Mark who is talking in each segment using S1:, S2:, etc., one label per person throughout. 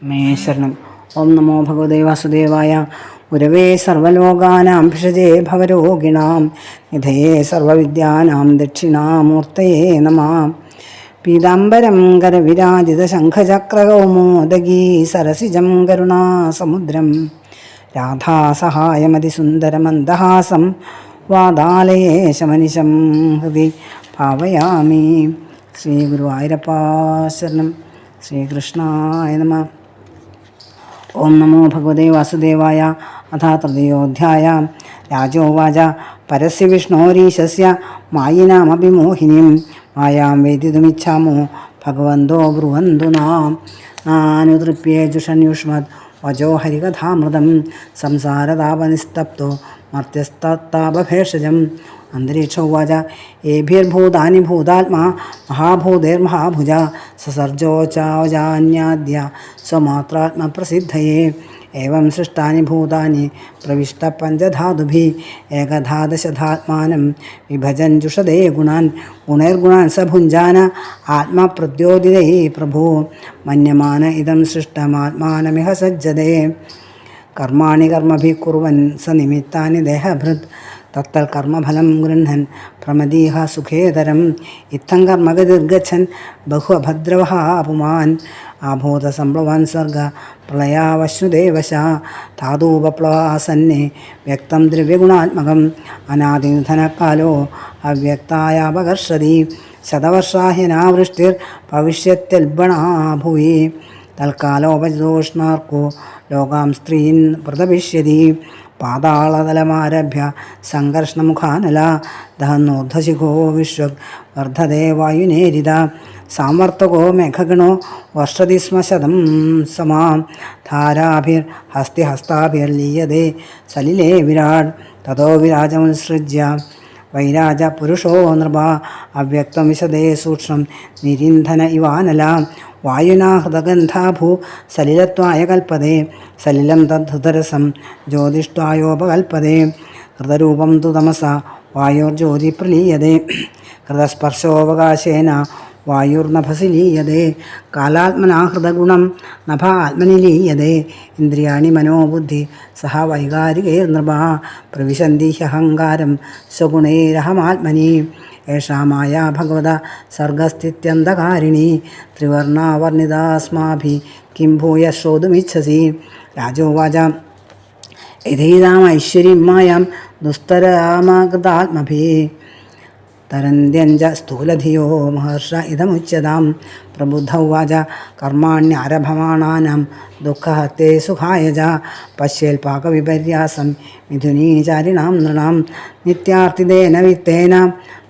S1: May ശരണം. ഓം നമോ ഭഗവതേ വാസുദേവായ. ഗുരവേ സർവലോകാനാം ഭിഷജേ ഭവരോഗിണാം നിധയേ സർവവിദ്യാനാം ദക്ഷിണാമൂർത്തയേ നമഃ. പീതാംബരം കരവിരാജിത ശംഖചക്രകൗമോദഗീ സരസിജം കരുണാസമുദ്രം രാധാസഹായമതിസുന്ദരമന്ദഹാസം വാതാലയേശമനിശം ഹൃദി ഭാവയാമി. ശ്രീ ഗുരുവായൂരപ്പാ ശരണം. ശ്രീകൃഷ്ണായ നമഃ. ഓം നമോ ഭഗവതേ വാസുദേവായ. അഥ തൃതീയോധ്യായം. രാജോവാച പരസ്യ വിഷ്ണോരീശസ്യ മായിനാമഭിമോഹിനീം മായാം വേദിതുമിച്ഛാമോ ഭഗവന്തോ ബ്രുവന്തു നാനുതൃപ്യേജുഷന്യുഷ്മത് വചോ ഹരികഥാമൃതം സംസാരതാപനിസ്തപ്തോ മർത്യസ്താപഭേഷജം. അന്തരീക്ഷ ഉവാച ഏഭിർഭൂതാനി ഭൂതാത്മാ മഹാഭൂതൈർമഹാഭുജ സസർജോചാവജാന്യാദ്യ സ്വമാത്രാത്മപ്രസിദ്ധയേ. ഏവം സൃഷ്ടാനി ഭൂതാനി പ്രവിഷ്ട പഞ്ചധാതുഭിः ഏകധാദശധാത്മാനം വിഭജഞ്ജുഷദേ ഗുണാൻ ഗുണൈർഗുണാൻ സ ഭുഞ്ജാന ആത്മപ്രദ്യോതിതൈ പ്രഭോ മന്യമാന ഇദം സൃഷ്ടമാത്മാനമിഹ സജ്ജതേ. കർമാണി കർമ്മഭിः കുർവൻ സ നിമിത്താനി ദേഹഭൃത് തത്തൽ കർമ്മഫലം ഗൃഹൻ പ്രമദീഹ സുഖേതരം. ഇത്തം കർമ്മഗതിർഗച്ഛൻ ബഹുഭദ്രവഃ പുമാൻ ആഭൂതസംപ്ലവാൻ സർഗ പ്രളയാവശ്നുദേവശ ധാതൂപപ്ലവാസന്നെ വ്യക്തം ദ്രവ്യഗുണാത്മകം അനാദിനിധനകാലോ അവ്യക്തായാപകർഷതി ശതവർഷാഹ്യനാവൃഷ്ടിർ ഭവിഷ്യത്യൽബണാ ഭുവി തൽക്കാലോപജോഷ്ണാർക്കോ ലോകാം സ്ത്രീൻ പ്രതപിഷ്യതി. പാതാളതലമാരഭ്യ സംഘർഷണമുഖാനല ദഹന്നോർധശിഖോ വിശ്വക് വർദ്ധതേ വായുനേരിത സാമർത്തകോ മേഘഗണോ വർഷതി സ്മ ശതം സമാം ധാരാഭിർഹസ്തിഹസ്താഭിർലീയതേ സലിലേ വിരാട് തതോ വിരാജമുത്സൃജ്യ വൈരാജ പുരുഷോ നൃപ അവ്യക്തം വിശദേ സൂക്ഷ്മം നിരിന്ധന ഇവാനല വായുനാ ഹൃദഗന്ധാഭൂ സലിലത്വായ കൽപ്പതേ സലിലം തദ്ധൃതരസം ജ്യോതിഷ്ഠായോപകൽപ്പതേ. ഹൃദരൂപം തു തമസ വായോർജ്യോതി പ്രലീയതേ ഹൃദസ്പർശോവകാശേന വായുർനഭസി ലീയതേ. കാലാത്മനാ ഹൃദഗുണം നഭ ആത്മനി ലീയതേ. ഇന്ദ്രിയാണി മനോബുദ്ധി സഹ വൈകാരികൈർനൃപ പ്രവിശന്തി ഹ്യഹങ്കാരം സ്വഗുണൈരഹമാത്മനി. ഏഷാ മായാ ഭഗവത സർഗസ്ഥിത്യന്തകാരിണി ത്രിവർണാവർണിതാസ്മാഭി കിം ഭൂയ ശ്രോതുമിച്ഛസി. രാജോവാച യഥൈതാമൈശ്വരീം മായാം ദുസ്തരാമകൃതാത്മഭിः തരന്ത്യഞ്ച സ്ഥൂലധിയോ മഹർഷ ഇദമുച്യതാം. പ്രബുദ്ധ ഉവാച കർമാണ്യാരഭമാണാനാം ദുഃഖഹത്തെ സുഖായ ച പശ്യേൽപാകവിപര്യാസം മിഥുനീചാരിണാം നൃണാം നിത്യാർത്തിതേന വിത്തേന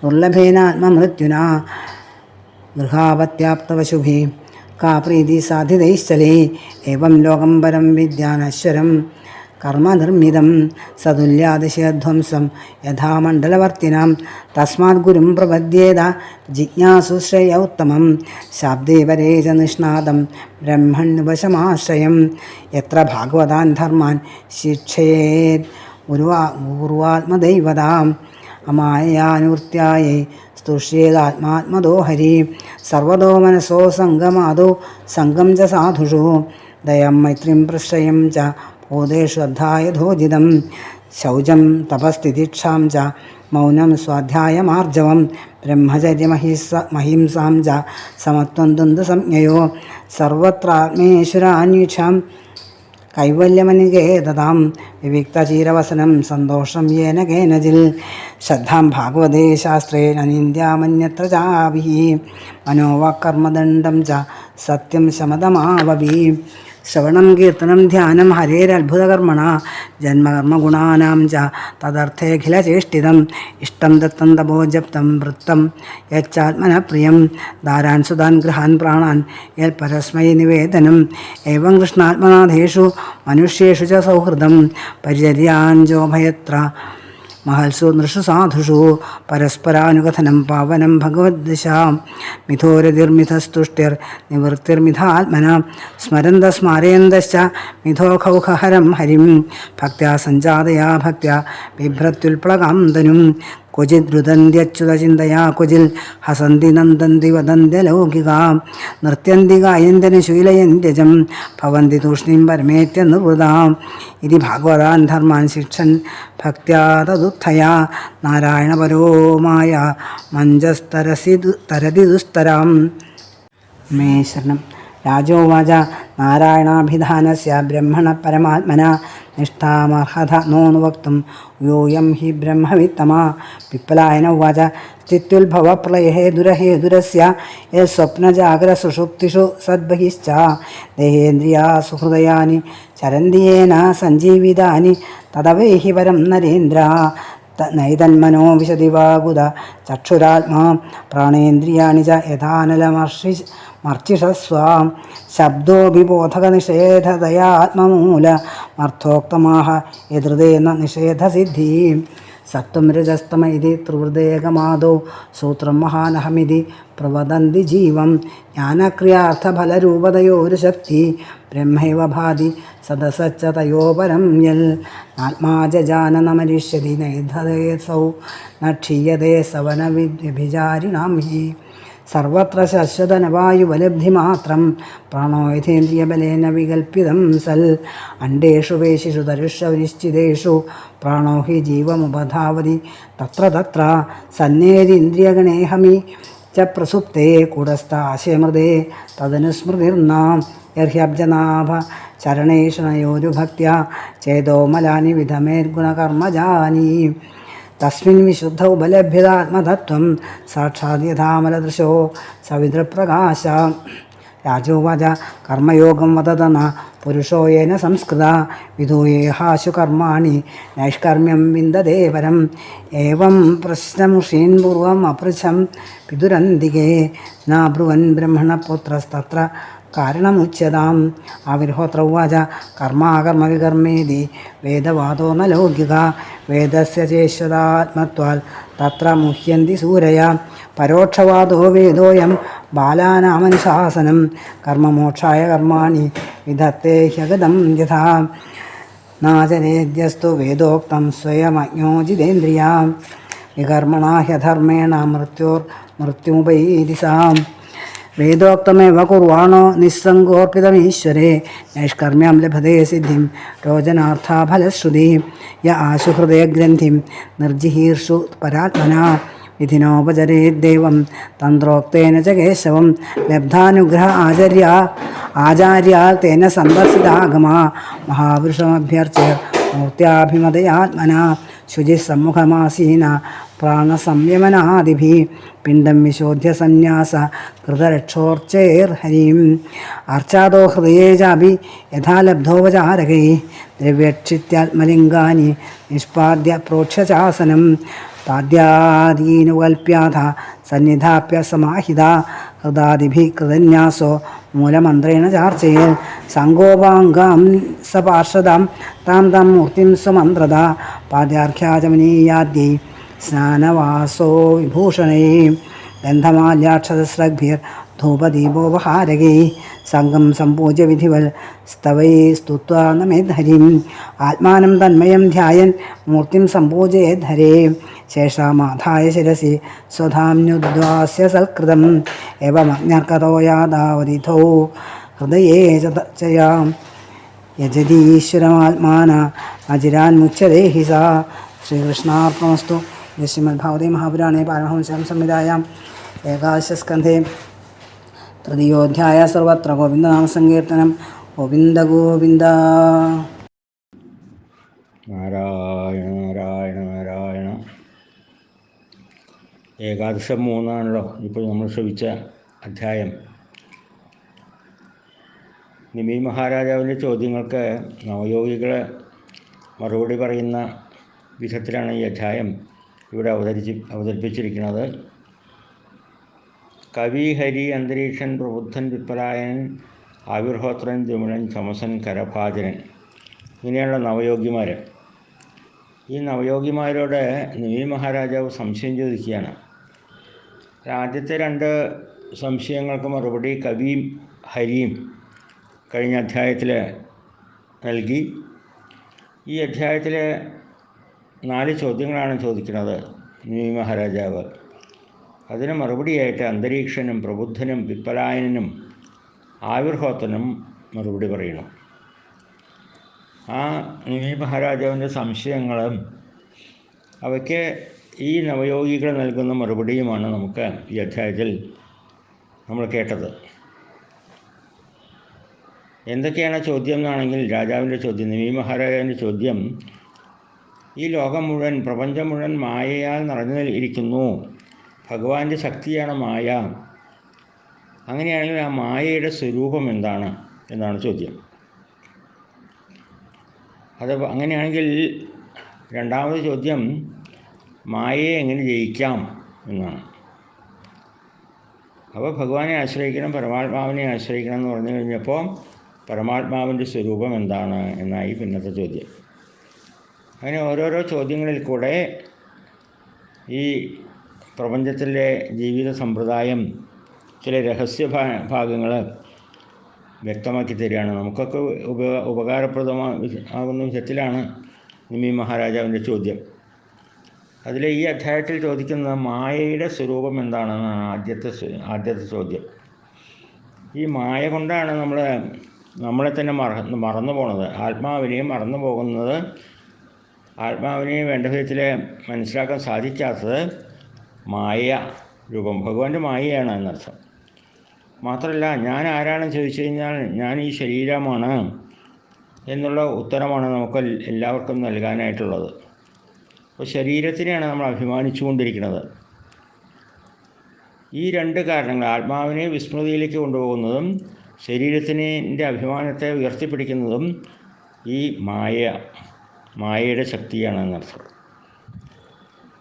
S1: ദുർലഭേനാത്മമൃത്യുനാ ഗൃഹാപത്യാപ്തവശുഭിः കാ പ്രീതി സാധിതൈശ്ചലേ. ഏവം ലോകം പരം വിദ്യാനശ്വരം കർമ്മനിർമ്മിതം സതുല്യാതിശയധ്വംസം യഥാ മണ്ഡലവർത്തിനാം തസ്മാത് ഗുരും പ്രപദ്യേത ജിജ്ഞാസു ശ്രേയ ഉത്തമം ശാബ്ദേ പരേ ച നിഷ്ണാദം ബ്രഹ്മണ്യുപശമാശ്രയം യത്ര ഭാഗവതാൻ ധർമാൻ ശിക്ഷയേത് ഗുരുവാത്മദൈവതാം അമായാനുവൃത്യായൈ സ്തുഷ്യേതാത്മാത്മദോ ഹരി സർവതോ മനസോ സംഗമാദോ സംഗം ച സാധുഷു ദയം മൈത്രീം പ്രശ്രയം ച ഭൂതേഷു അദ്ധായധോജിതം ശൗചം തപസ്ഥിതിക്ഷാം ച മൗനം സ്വാധ്യായമാർജവം ബ്രഹ്മചര്യമഹിംസാം ച സമത്വം ദ്വന്ദ്വസംജ്ഞയോ സർവത്രാത്മേശ്വരാന്വേഷാം കൈവല്യമനികേതതാം വിവിക്തചീരവസനം സന്തോഷം യേന കേനചിൽ ശ്രദ്ധാം ഭാഗവതേ ശാസ്ത്രേ അനിന്ദ്യാമന്യത്ര ചാഭിः മനോവാക്കർമ്മദണ്ഡം ച സത്യം ശമതമാവഭി. ശ്രവണം കീർത്തനം ധ്യാനം ഹരേരത്ഭുതകർമ്മണ ജന്മകർമ്മഗുണാനാം ച തദർത്ഥേഖിലചേഷ്ടിതം ഇഷ്ടം ദത്തം തപോജപ്തം വൃത്തം യച്ചാത്മന പ്രിയം ദാരാൻ സുതാൻ ഗൃഹാൻ പ്രാണാൻ യൽ പരസ്മൈ നിവേദനം. ഏവം കൃഷ്ണാത്മനാഥേഷു മനുഷ്യേഷു ച സൗഹൃദം പരിചര്യാഞ്ജോഭയത്ര മഹൽസു നൃഷു സാധുഷു പരസ്പരാനുകഥനം പാവനം ഭഗവദ്ദിശ മിഥോരതിർമിഥസ്തുഷ്ടിർ നിവൃത്തിർമിഥാത്മന സ്മരന്ത സ്മാരയന്തശ്ച മിഥോഖൗഖഹരം ഹരിം ഭക്ത്യാ സഞ്ജാതയാ ഭക്ത്യാ ബിഭ്രത്യുൽപ്ലകാം തനും क्वचिद् रुदन्त्यच्युतचिन्तया क्वचिल् हसन्ति नन्दन्ति वदन्त्यलौकिकां नृत्यन्ति गायन्त्यनु शीलयन्त्यजं भवन्ति तूष्णीं परमेत्यनुवृताम् इति भागवतान् धर्मान् शिक्षन् भक्त्या तदुत्थया नारायणपरो माया तरति दुस्तराम् मे शरणं राजोवाच नारायणाभिधानस्य ब्रह्मण परमात्मना निष्ठामर्हत नोनु वक्तुं यूयं हि ब्रह्मवित्तमा पिप्पलायन उवाच स्थित्युल्भवप्रलयहेतुरहेतुरस्य यस्वप्नजागरसुषुप्तिषु सद्बहिश्च देहेन्द्रिया सुहृदयानि चरन्ति येन सञ्जीवितानि तदवेहि परं नरेन्द्र नैतन्मनो विशति वागुद चक्षुरात्मा प्राणेन्द्रियाणि च यथानलमर्चिषस्वां शब्दोऽभिबोधकनिषेधतयात्ममूलमर्थोक्तमाह यदृतेन निषेधसिद्धिः सत्त्वं रजस्तम इति त्रिवृदेकमादौ सूत्रं महानहमिति प्रवदन्ति जीवं ज्ञानक्रियार्थफलरूपतयोरुशक्ति ब्रह्मैव भाति सदसच्च तयोपरं यल् आत्मा जाननमरिष्यति नैधदेसौ न क्षीयते सवनविभिचारिणां हि सर्वत्र शश्वतनवायुबलब्धिमात्रं प्राणो यथेन्द्रियबलेन विकल्पितं सल् अण्डेषु वेशिषु तरुष्वनिश्चितेषु प्राणो हि जीवमुपधावति तत्र तत्र सन्नेरिन्द्रियगणेहमि च प्रसुप्ते कूटस्थाशयमृदे तदनुस्मृतिर्नां यर्ह्यब्जनाभ चरणेशनयोरुभक्त्या चेदोमलानि विधमेर्गुणकर्मजानि तस्मिन् विशुद्धौ उपलभ्यतात्मतत्त्वं साक्षात् यथामलदृशो सवितृप्रकाश राजोवाच कर्मयोगं वदत न पुरुषो येन संस्कृता विधूयेहाशु कर्माणि नैष्कर्म्यं विन्दते परम् एवं प्रश्नमुषीन् पूर्वम् अपृच्छं पितुरन्तिके नाब्रुवन् ब्रह्मणपुत्रस्तत्र कारणमुच्यताम् आविर्होत्र उवाच कर्माकर्मविकर्मेति वेदवादो न लौकिका वेदस्य चेश्वतात्मत्वात् तत्र मुह्यन्ति सूरया परोक्षवादो वेदोऽयं बालानामनुशासनं कर्ममोक्षाय कर्माणि विधत्ते ह्यगतं यथा नाचरेद्यस्तु वेदोक्तं स्वयमज्ञो जितेन्द्रिया विकर्मणा ह्यधर्मेण मृत्युमुपैति सा वेदोक्तमेव कुर्वाणो निस्सङ्गोऽर्पितमीश्वरे नैष्कर्म्यं लभते सिद्धिं रोचनार्थाफलश्रुति य आशु हृदयग्रन्थिं निर्जिहीर्षु परात्मना विधिनोपचरेद्देवं तन्त्रोक्तेन च केशवं लब्धानुग्रह आचार्या तेन सन्दर्शितागमा महापुरुषमभ्यर्च्य मूर्त्याभिमतयात्मना शुचिः सम्मुखमासीन प्राणसंयमनादिभिः पिण्डं विशोध्य सन्न्यास कृतरक्षोर्चैर्हरिम् अर्चादो हृदये चापि यथा लब्धोपचारकैः द्रव्यक्षित्यात्मलिङ्गानि निष्पाद्य प्रोक्ष्य चासनं ताद्यादीनुकल्प्याथ सन्निधाप्य समाहिता हृदादिभिः कृतन्यासो मूलमन्त्रेण चार्चयेत् सङ्गोपाङ्गां सपार्षदां तां मूर्तिं सुमन्त्रदा पाद्यार्घ्याचमनीयाद्यै स्नानवासो विभूषणैः गन्धमाल्याक्षतस्रग्भिर्धूपदीपोपहारकैः सङ्गं सम्पूज्य विधिवल् स्तवैः स्तुत्वा नमेद्धरिम् आत्मानं तन्मयं ध्यायन् मूर्तिं सम्पूजयेद्धरे शेषामाधाय शिरसि स्वधाम्युद्वास्य सत्कृतम् एवमज्ञर्कतो यादावदिथौ हृदये च यजतीश्वरमात्मान अजिरान्मुच्यते हि सा श्रीकृष्णार्पणमस्तु श्रीमद्भागवते महापुराणे पारमहंस्यां संहितायाम् एकादशस्कन्धे तृतीयोऽध्यायः सर्वत्र गोविन्दनामसङ्कीर्तनं गोविन्द गोविन्द
S2: നാരായണ നാരായണ നാരായണ. ഏകാദശം 3 ഇപ്പോൾ നമ്മൾ ശ്രവിച്ച അധ്യായം. നിമി മഹാരാജാവിൻ്റെ ചോദ്യങ്ങൾക്ക് നവയോഗികളെ മറുപടി പറയുന്ന വിധത്തിലാണ് ഈ അധ്യായം ഇവിടെ അവതരിപ്പിച്ചിരിക്കുന്നത്. കവി, ഹരി, അന്തരീക്ഷൻ, പ്രബുദ്ധൻ, പിപ്പലായൻ, ആവിർഹോത്രൻ, ദ്വിമണൻ, ചമസൻ, കരഭാജനൻ, ഇങ്ങനെയുള്ള നവയോഗിമാർ. ഈ നവയോഗിമാരോട് നിമി മഹാരാജാവ് സംശയം ചോദിക്കുകയാണ്. ആദ്യത്തെ 2 സംശയങ്ങൾക്ക് മറുപടി കവിയും ഹരിയും കഴിഞ്ഞ അധ്യായത്തിൽ നൽകി. ഈ അധ്യായത്തിൽ 4 ചോദ്യങ്ങളാണ് ചോദിക്കുന്നത്. നിമി മഹാരാജാവ്. അതിന് മറുപടിയായിട്ട് അന്തരീക്ഷനും പ്രബുദ്ധനും പിപ്പലായനും ആവിർഹോത്തനും മറുപടി പറയണം. ആ നിമി മഹാരാജാവിൻ്റെ സംശയങ്ങളും അവയ്ക്ക് ഈ നവയോഗികൾ നൽകുന്ന മറുപടിയുമാണ് നമുക്ക് ഈ അധ്യായത്തിൽ നമ്മൾ കേട്ടത്. എന്തൊക്കെയാണ് ചോദ്യം എന്നാണെങ്കിൽ, രാജാവിൻ്റെ ചോദ്യം, നിമി മഹാരാജാവിൻ്റെ ചോദ്യം, ഈ ലോകം മുഴുവൻ, പ്രപഞ്ചം മുഴുവൻ മായയാൽ നിറഞ്ഞു ഇരിക്കുന്നു. ഭഗവാന്റെ ശക്തിയാണ് മായ. അങ്ങനെയാണെങ്കിൽ ആ മായയുടെ സ്വരൂപം എന്താണ് എന്നാണ് ചോദ്യം. അത് അങ്ങനെയാണെങ്കിൽ രണ്ടാമത് ചോദ്യം, മായയെ എങ്ങനെ ജയിക്കാം എന്നാണ്. അപ്പോൾ ഭഗവാനെ ആശ്രയിക്കണം, പരമാത്മാവിനെ ആശ്രയിക്കണം എന്ന് പറഞ്ഞു കഴിഞ്ഞപ്പോൾ പരമാത്മാവിൻ്റെ സ്വരൂപം എന്താണ് എന്നായി പിന്നത്തെ ചോദ്യം. അങ്ങനെ ഓരോരോ ചോദ്യങ്ങളിൽ കൂടെ ഈ പ്രപഞ്ചത്തിലെ ജീവിത സമ്പ്രദായം ചില രഹസ്യ ഭാഗങ്ങൾ വ്യക്തമാക്കി തരികയാണ്. നമുക്കൊക്കെ ഉപകാരപ്രദമാകുന്ന വിധത്തിലാണ് നിമി മഹാരാജാവിൻ്റെ ചോദ്യം. അതിൽ ഈ അധ്യായത്തിൽ ചോദിക്കുന്ന മായയുടെ സ്വരൂപം എന്താണെന്നാണ് ആദ്യത്തെ ചോദ്യം. ഈ മായ കൊണ്ടാണ് നമ്മളെ തന്നെ മറന്നു പോകുന്നത്. ആത്മാവിനെയും മറന്നു പോകുന്നത്, ആത്മാവിനെയും വേണ്ട വിധത്തിൽ മനസ്സിലാക്കാൻ സാധിക്കാത്തത് മായ രൂപം, ഭഗവാന്റെ മായയാണ് എന്നർത്ഥം. മാത്രമല്ല, ഞാൻ ആരാണെന്ന് ചോദിച്ചു കഴിഞ്ഞാൽ ഞാൻ ഈ ശരീരമാണ് എന്നുള്ള ഉത്തരമാണ് നമുക്ക് എല്ലാവർക്കും നൽകാനായിട്ടുള്ളത്. അപ്പോൾ ശരീരത്തിനെയാണ് നമ്മൾ അഭിമാനിച്ചു കൊണ്ടിരിക്കുന്നത്. ഈ രണ്ട് കാരണങ്ങൾ, ആത്മാവിനെ വിസ്മൃതിയിലേക്ക് കൊണ്ടുപോകുന്നതും ശരീരത്തിൻ്റെ അഭിമാനത്തെ ഉയർത്തിപ്പിടിക്കുന്നതും ഈ മായയുടെ ശക്തിയാണ് എന്നർത്ഥം.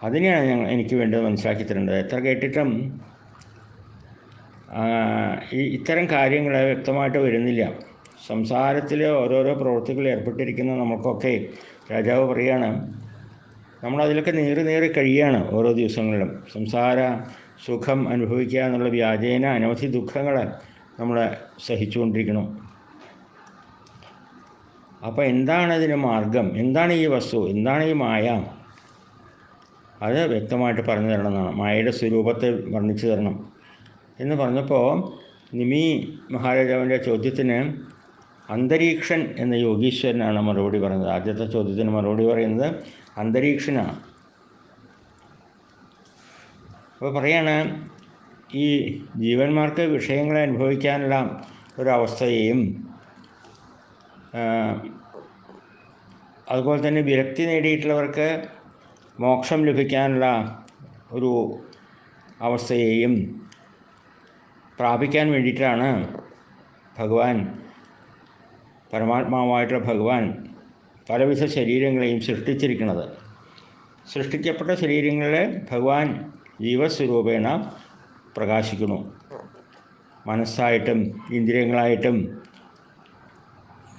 S2: അതിനെയാണ് എനിക്ക് വേണ്ടത് മനസ്സിലാക്കി തരേണ്ടത്. എത്ര കേട്ടിട്ടും ഇത്തരം കാര്യങ്ങൾ വ്യക്തമായിട്ട് വരുന്നില്ല. സംസാരത്തിൽ ഓരോരോ പ്രവൃത്തികൾ ഏർപ്പെട്ടിരിക്കുന്ന നമുക്കൊക്കെ രാജാവ് പറയുകയാണ്, നമ്മളതിലൊക്കെ നീറി കഴിയുകയാണ്. ഓരോ ദിവസങ്ങളിലും സംസാര സുഖം അനുഭവിക്കുക എന്നുള്ള വ്യാജേന അനവധി ദുഃഖങ്ങൾ നമ്മൾ സഹിച്ചുകൊണ്ടിരിക്കണം. അപ്പോൾ എന്താണ് ഇതിന് മാർഗം? എന്താണ് ഈ വസ്തു? എന്താണ് ഈ മായ? അത് വ്യക്തമായിട്ട് പറഞ്ഞു തരണം എന്നാണ്. മായയുടെ സ്വരൂപത്തെ വർണ്ണിച്ചു തരണം എന്ന് പറഞ്ഞപ്പോൾ നിമി മഹാരാജാവിൻ്റെ ചോദ്യത്തിന് അന്തരീക്ഷൻ എന്ന യോഗീശ്വരനാണ് മറുപടി പറയുന്നത്. ആദ്യത്തെ ചോദ്യത്തിന് മറുപടി പറയുന്നത് അന്തരീക്ഷനാണ്. അപ്പോൾ പറയാണ്, ഈ ജീവന്മാർക്ക് വിഷയങ്ങളെ അനുഭവിക്കാനുള്ള ഒരവസ്ഥയെയും അതുപോലെ തന്നെ വിരക്തി നേടിയിട്ടുള്ളവർക്ക് മോക്ഷം ലഭിക്കാനുള്ള ഒരു അവസ്ഥയെയും പ്രാപിക്കാൻ വേണ്ടിയിട്ടാണ് പരമാത്മാവായിട്ടുള്ള ഭഗവാൻ പലവിധ ശരീരങ്ങളെയും സൃഷ്ടിച്ചിരിക്കുന്നത്. സൃഷ്ടിക്കപ്പെട്ട ശരീരങ്ങളെ ഭഗവാൻ ജീവസ്വരൂപേണ പ്രകാശിക്കുന്നു. മനസ്സായിട്ടും ഇന്ദ്രിയങ്ങളായിട്ടും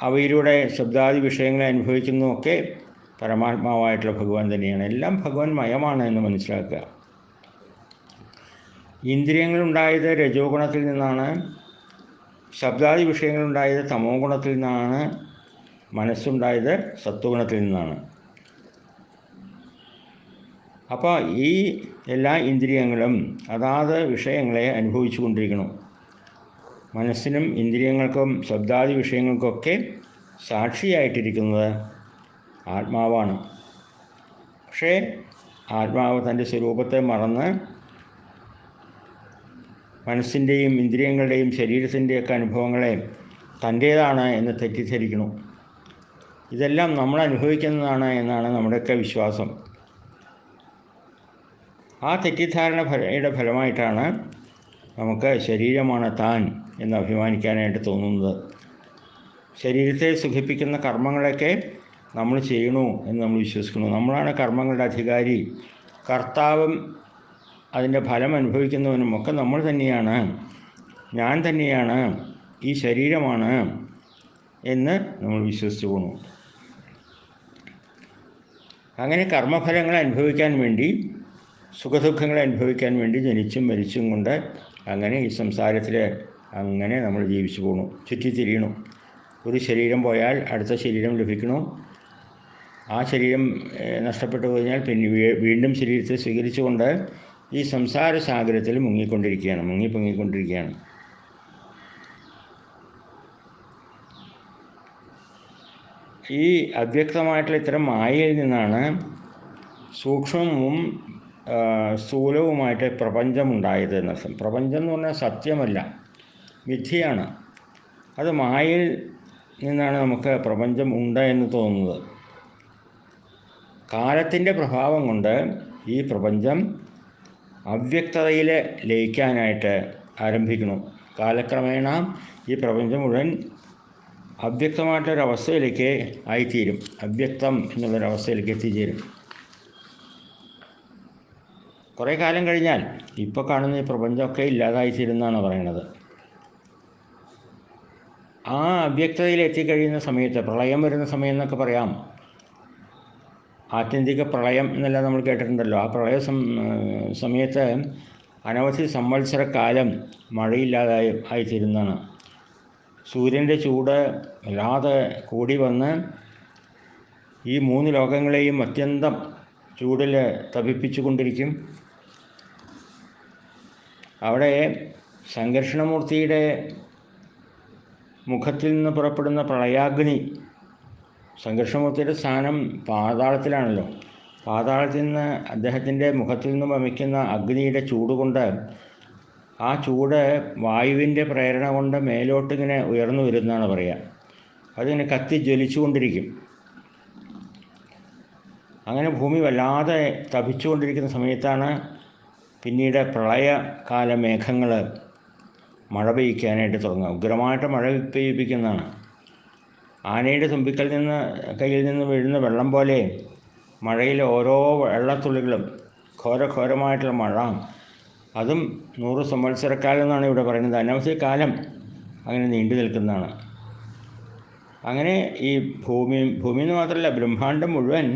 S2: അവയിലൂടെ ശബ്ദാദി വിഷയങ്ങളെ അനുഭവിക്കുന്നതൊക്കെ പരമാത്മാവായിട്ടുള്ള ഭഗവാൻ തന്നെയാണ്. എല്ലാം ഭഗവാൻ മയമാണ് എന്ന് മനസ്സിലാക്കുക. ഇന്ദ്രിയങ്ങളുണ്ടായത് രജോ ഗുണത്തിൽ നിന്നാണ്, ശബ്ദാദി വിഷയങ്ങളുണ്ടായത് തമോ ഗുണത്തിൽ നിന്നാണ്, മനസ്സുണ്ടായത് സത്വഗുണത്തിൽ നിന്നാണ്. അപ്പോൾ ഈ എല്ലാ ഇന്ദ്രിയങ്ങളും അതാത് വിഷയങ്ങളെ അനുഭവിച്ചു കൊണ്ടിരിക്കണം. മനസ്സിനും ഇന്ദ്രിയങ്ങൾക്കും ശബ്ദാദി വിഷയങ്ങൾക്കൊക്കെ സാക്ഷിയായിട്ടിരിക്കുന്നത് ആത്മാവാണ്. പക്ഷേ ആത്മാവ് തൻ്റെ സ്വരൂപത്തെ മറന്ന് മനസ്സിൻ്റെയും ഇന്ദ്രിയങ്ങളുടെയും ശരീരത്തിൻ്റെയൊക്കെ അനുഭവങ്ങളെ തൻ്റേതാണ് എന്ന് തെറ്റിദ്ധരിക്കണം. ഇതെല്ലാം നമ്മൾ അനുഭവിക്കുന്നതാണ് എന്നാണ് നമ്മുടെയൊക്കെ വിശ്വാസം. ആ തെറ്റിദ്ധാരണയുടെ ഫലമായിട്ടാണ് നമുക്ക് ശരീരമാണ് താൻ എന്ന് അഭിമാനിക്കാനായിട്ട് തോന്നുന്നത്. ശരീരത്തെ സുഖിപ്പിക്കുന്ന കർമ്മങ്ങളൊക്കെ നമ്മൾ ചെയ്യണു എന്ന് നമ്മൾ വിശ്വസിക്കുന്നു. നമ്മളാണ് കർമ്മങ്ങളുടെ അധികാരി, കർത്താവും അതിൻ്റെ ഫലം അനുഭവിക്കുന്നവനും ഒക്കെ നമ്മൾ തന്നെയാണ്, ഞാൻ തന്നെയാണ്, ഈ ശരീരമാണ് എന്ന് നമ്മൾ വിശ്വസിച്ചു പോകണം. അങ്ങനെ കർമ്മഫലങ്ങളെ അനുഭവിക്കാൻ വേണ്ടി, സുഖദുഃഖങ്ങളെ അനുഭവിക്കാൻ വേണ്ടി ജനിച്ചും മരിച്ചും കൊണ്ട് അങ്ങനെ ഈ സംസാരത്തിൽ അങ്ങനെ നമ്മൾ ജീവിച്ചു പോകണം, ചുറ്റിത്തിരിയണം. ഒരു ശരീരം പോയാൽ അടുത്ത ശരീരം ലഭിക്കണം. ആ ശരീരം നഷ്ടപ്പെട്ടു കഴിഞ്ഞാൽ പിന്നെ വീണ്ടും ശരീരത്തെ സ്വീകരിച്ചുകൊണ്ട് ഈ സംസാര സാഗരത്തിൽ മുങ്ങിപ്പൊങ്ങിക്കൊണ്ടിരിക്കുകയാണ്. ഈ അവ്യക്തമായിട്ടുള്ള ഇത്തരം മായയിൽ നിന്നാണ് സൂക്ഷ്മവും സ്ഥൂലവുമായിട്ട് പ്രപഞ്ചമുണ്ടായത് എന്നർത്ഥം. പ്രപഞ്ചം എന്ന് പറഞ്ഞാൽ സത്യമല്ല, മിഥ്യയാണ്. അത് മായയിൽ നിന്നാണ് നമുക്ക് പ്രപഞ്ചം ഉണ്ട് എന്ന് തോന്നുന്നത്. കാലത്തിൻ്റെ പ്രഭാവം കൊണ്ട് ഈ പ്രപഞ്ചം അവ്യക്തതയിൽ ലയിക്കാനായിട്ട് ആരംഭിക്കുന്നു. കാലക്രമേണ ഈ പ്രപഞ്ചം മുഴുവൻ അവ്യക്തമായിട്ടൊരവസ്ഥയിലേക്ക് ആയിത്തീരും, അവ്യക്തം എന്നുള്ളൊരവസ്ഥയിലേക്ക് എത്തിച്ചേരും. കുറേ കാലം കഴിഞ്ഞാൽ ഇപ്പോൾ കാണുന്ന ഈ പ്രപഞ്ചമൊക്കെ ഇല്ലാതായിത്തീരുമെന്നാണ് പറയുന്നത്. ആ അവ്യക്തതയിൽ എത്തിക്കഴിയുന്ന സമയത്ത് പ്രളയം വരുന്ന സമയം എന്നൊക്കെ പറയാം. ആത്യന്തിക പ്രളയം എന്നെല്ലാം നമ്മൾ കേട്ടിട്ടുണ്ടല്ലോ. ആ പ്രളയ സമയത്ത് അനവധി സംവത്സരക്കാലം ആയിത്തീരുന്നതാണ്. സൂര്യൻ്റെ ചൂട് വല്ലാതെ കൂടി വന്ന് ഈ 3 ലോകങ്ങളെയും അത്യന്തം ചൂടിൽ തപിപ്പിച്ചു കൊണ്ടിരിക്കും. അവിടെ സംഘർഷണമൂർത്തിയുടെ മുഖത്തിൽ നിന്ന് പുറപ്പെടുന്ന പ്രളയാഗ്നി, സംഘർഷമൂർത്തിയുടെ സ്ഥാനം പാതാളത്തിലാണല്ലോ. പാതാളത്തിൽ നിന്ന് അദ്ദേഹത്തിൻ്റെ മുഖത്തിൽ നിന്ന് വമിക്കുന്ന അഗ്നിയുടെ ചൂടുകൊണ്ട്, ആ ചൂട് വായുവിൻ്റെ പ്രേരണ കൊണ്ട് മേലോട്ടിങ്ങനെ ഉയർന്നു വരുന്നതാണ് പറയുക. അതിങ്ങനെ കത്തി ജ്വലിച്ചുകൊണ്ടിരിക്കും. അങ്ങനെ ഭൂമി വല്ലാതെ തപിച്ചുകൊണ്ടിരിക്കുന്ന സമയത്താണ് പിന്നീട് പ്രളയകാല മേഘങ്ങൾ മഴ പെയ്യിക്കാനായിട്ട് തുടങ്ങുക. ഉഗ്രമായിട്ട് മഴ പെയ്യിപ്പിക്കുന്നതാണ്. ആനയുടെ കയ്യിൽ നിന്ന് വീഴുന്ന വെള്ളം പോലെ മഴയിലെ ഓരോ വെള്ളത്തുള്ളികളും, ഘോരഘോരമായിട്ടുള്ള മഴ, അതും 100 സംവത്സരക്കാലം എന്നാണ് ഇവിടെ പറയുന്നത്. അനവധി കാലം അങ്ങനെ നീണ്ടു നിൽക്കുന്നതാണ്. അങ്ങനെ ഈ ഭൂമി എന്ന് മാത്രമല്ല, ബ്രഹ്മാണ്ടം മുഴുവൻ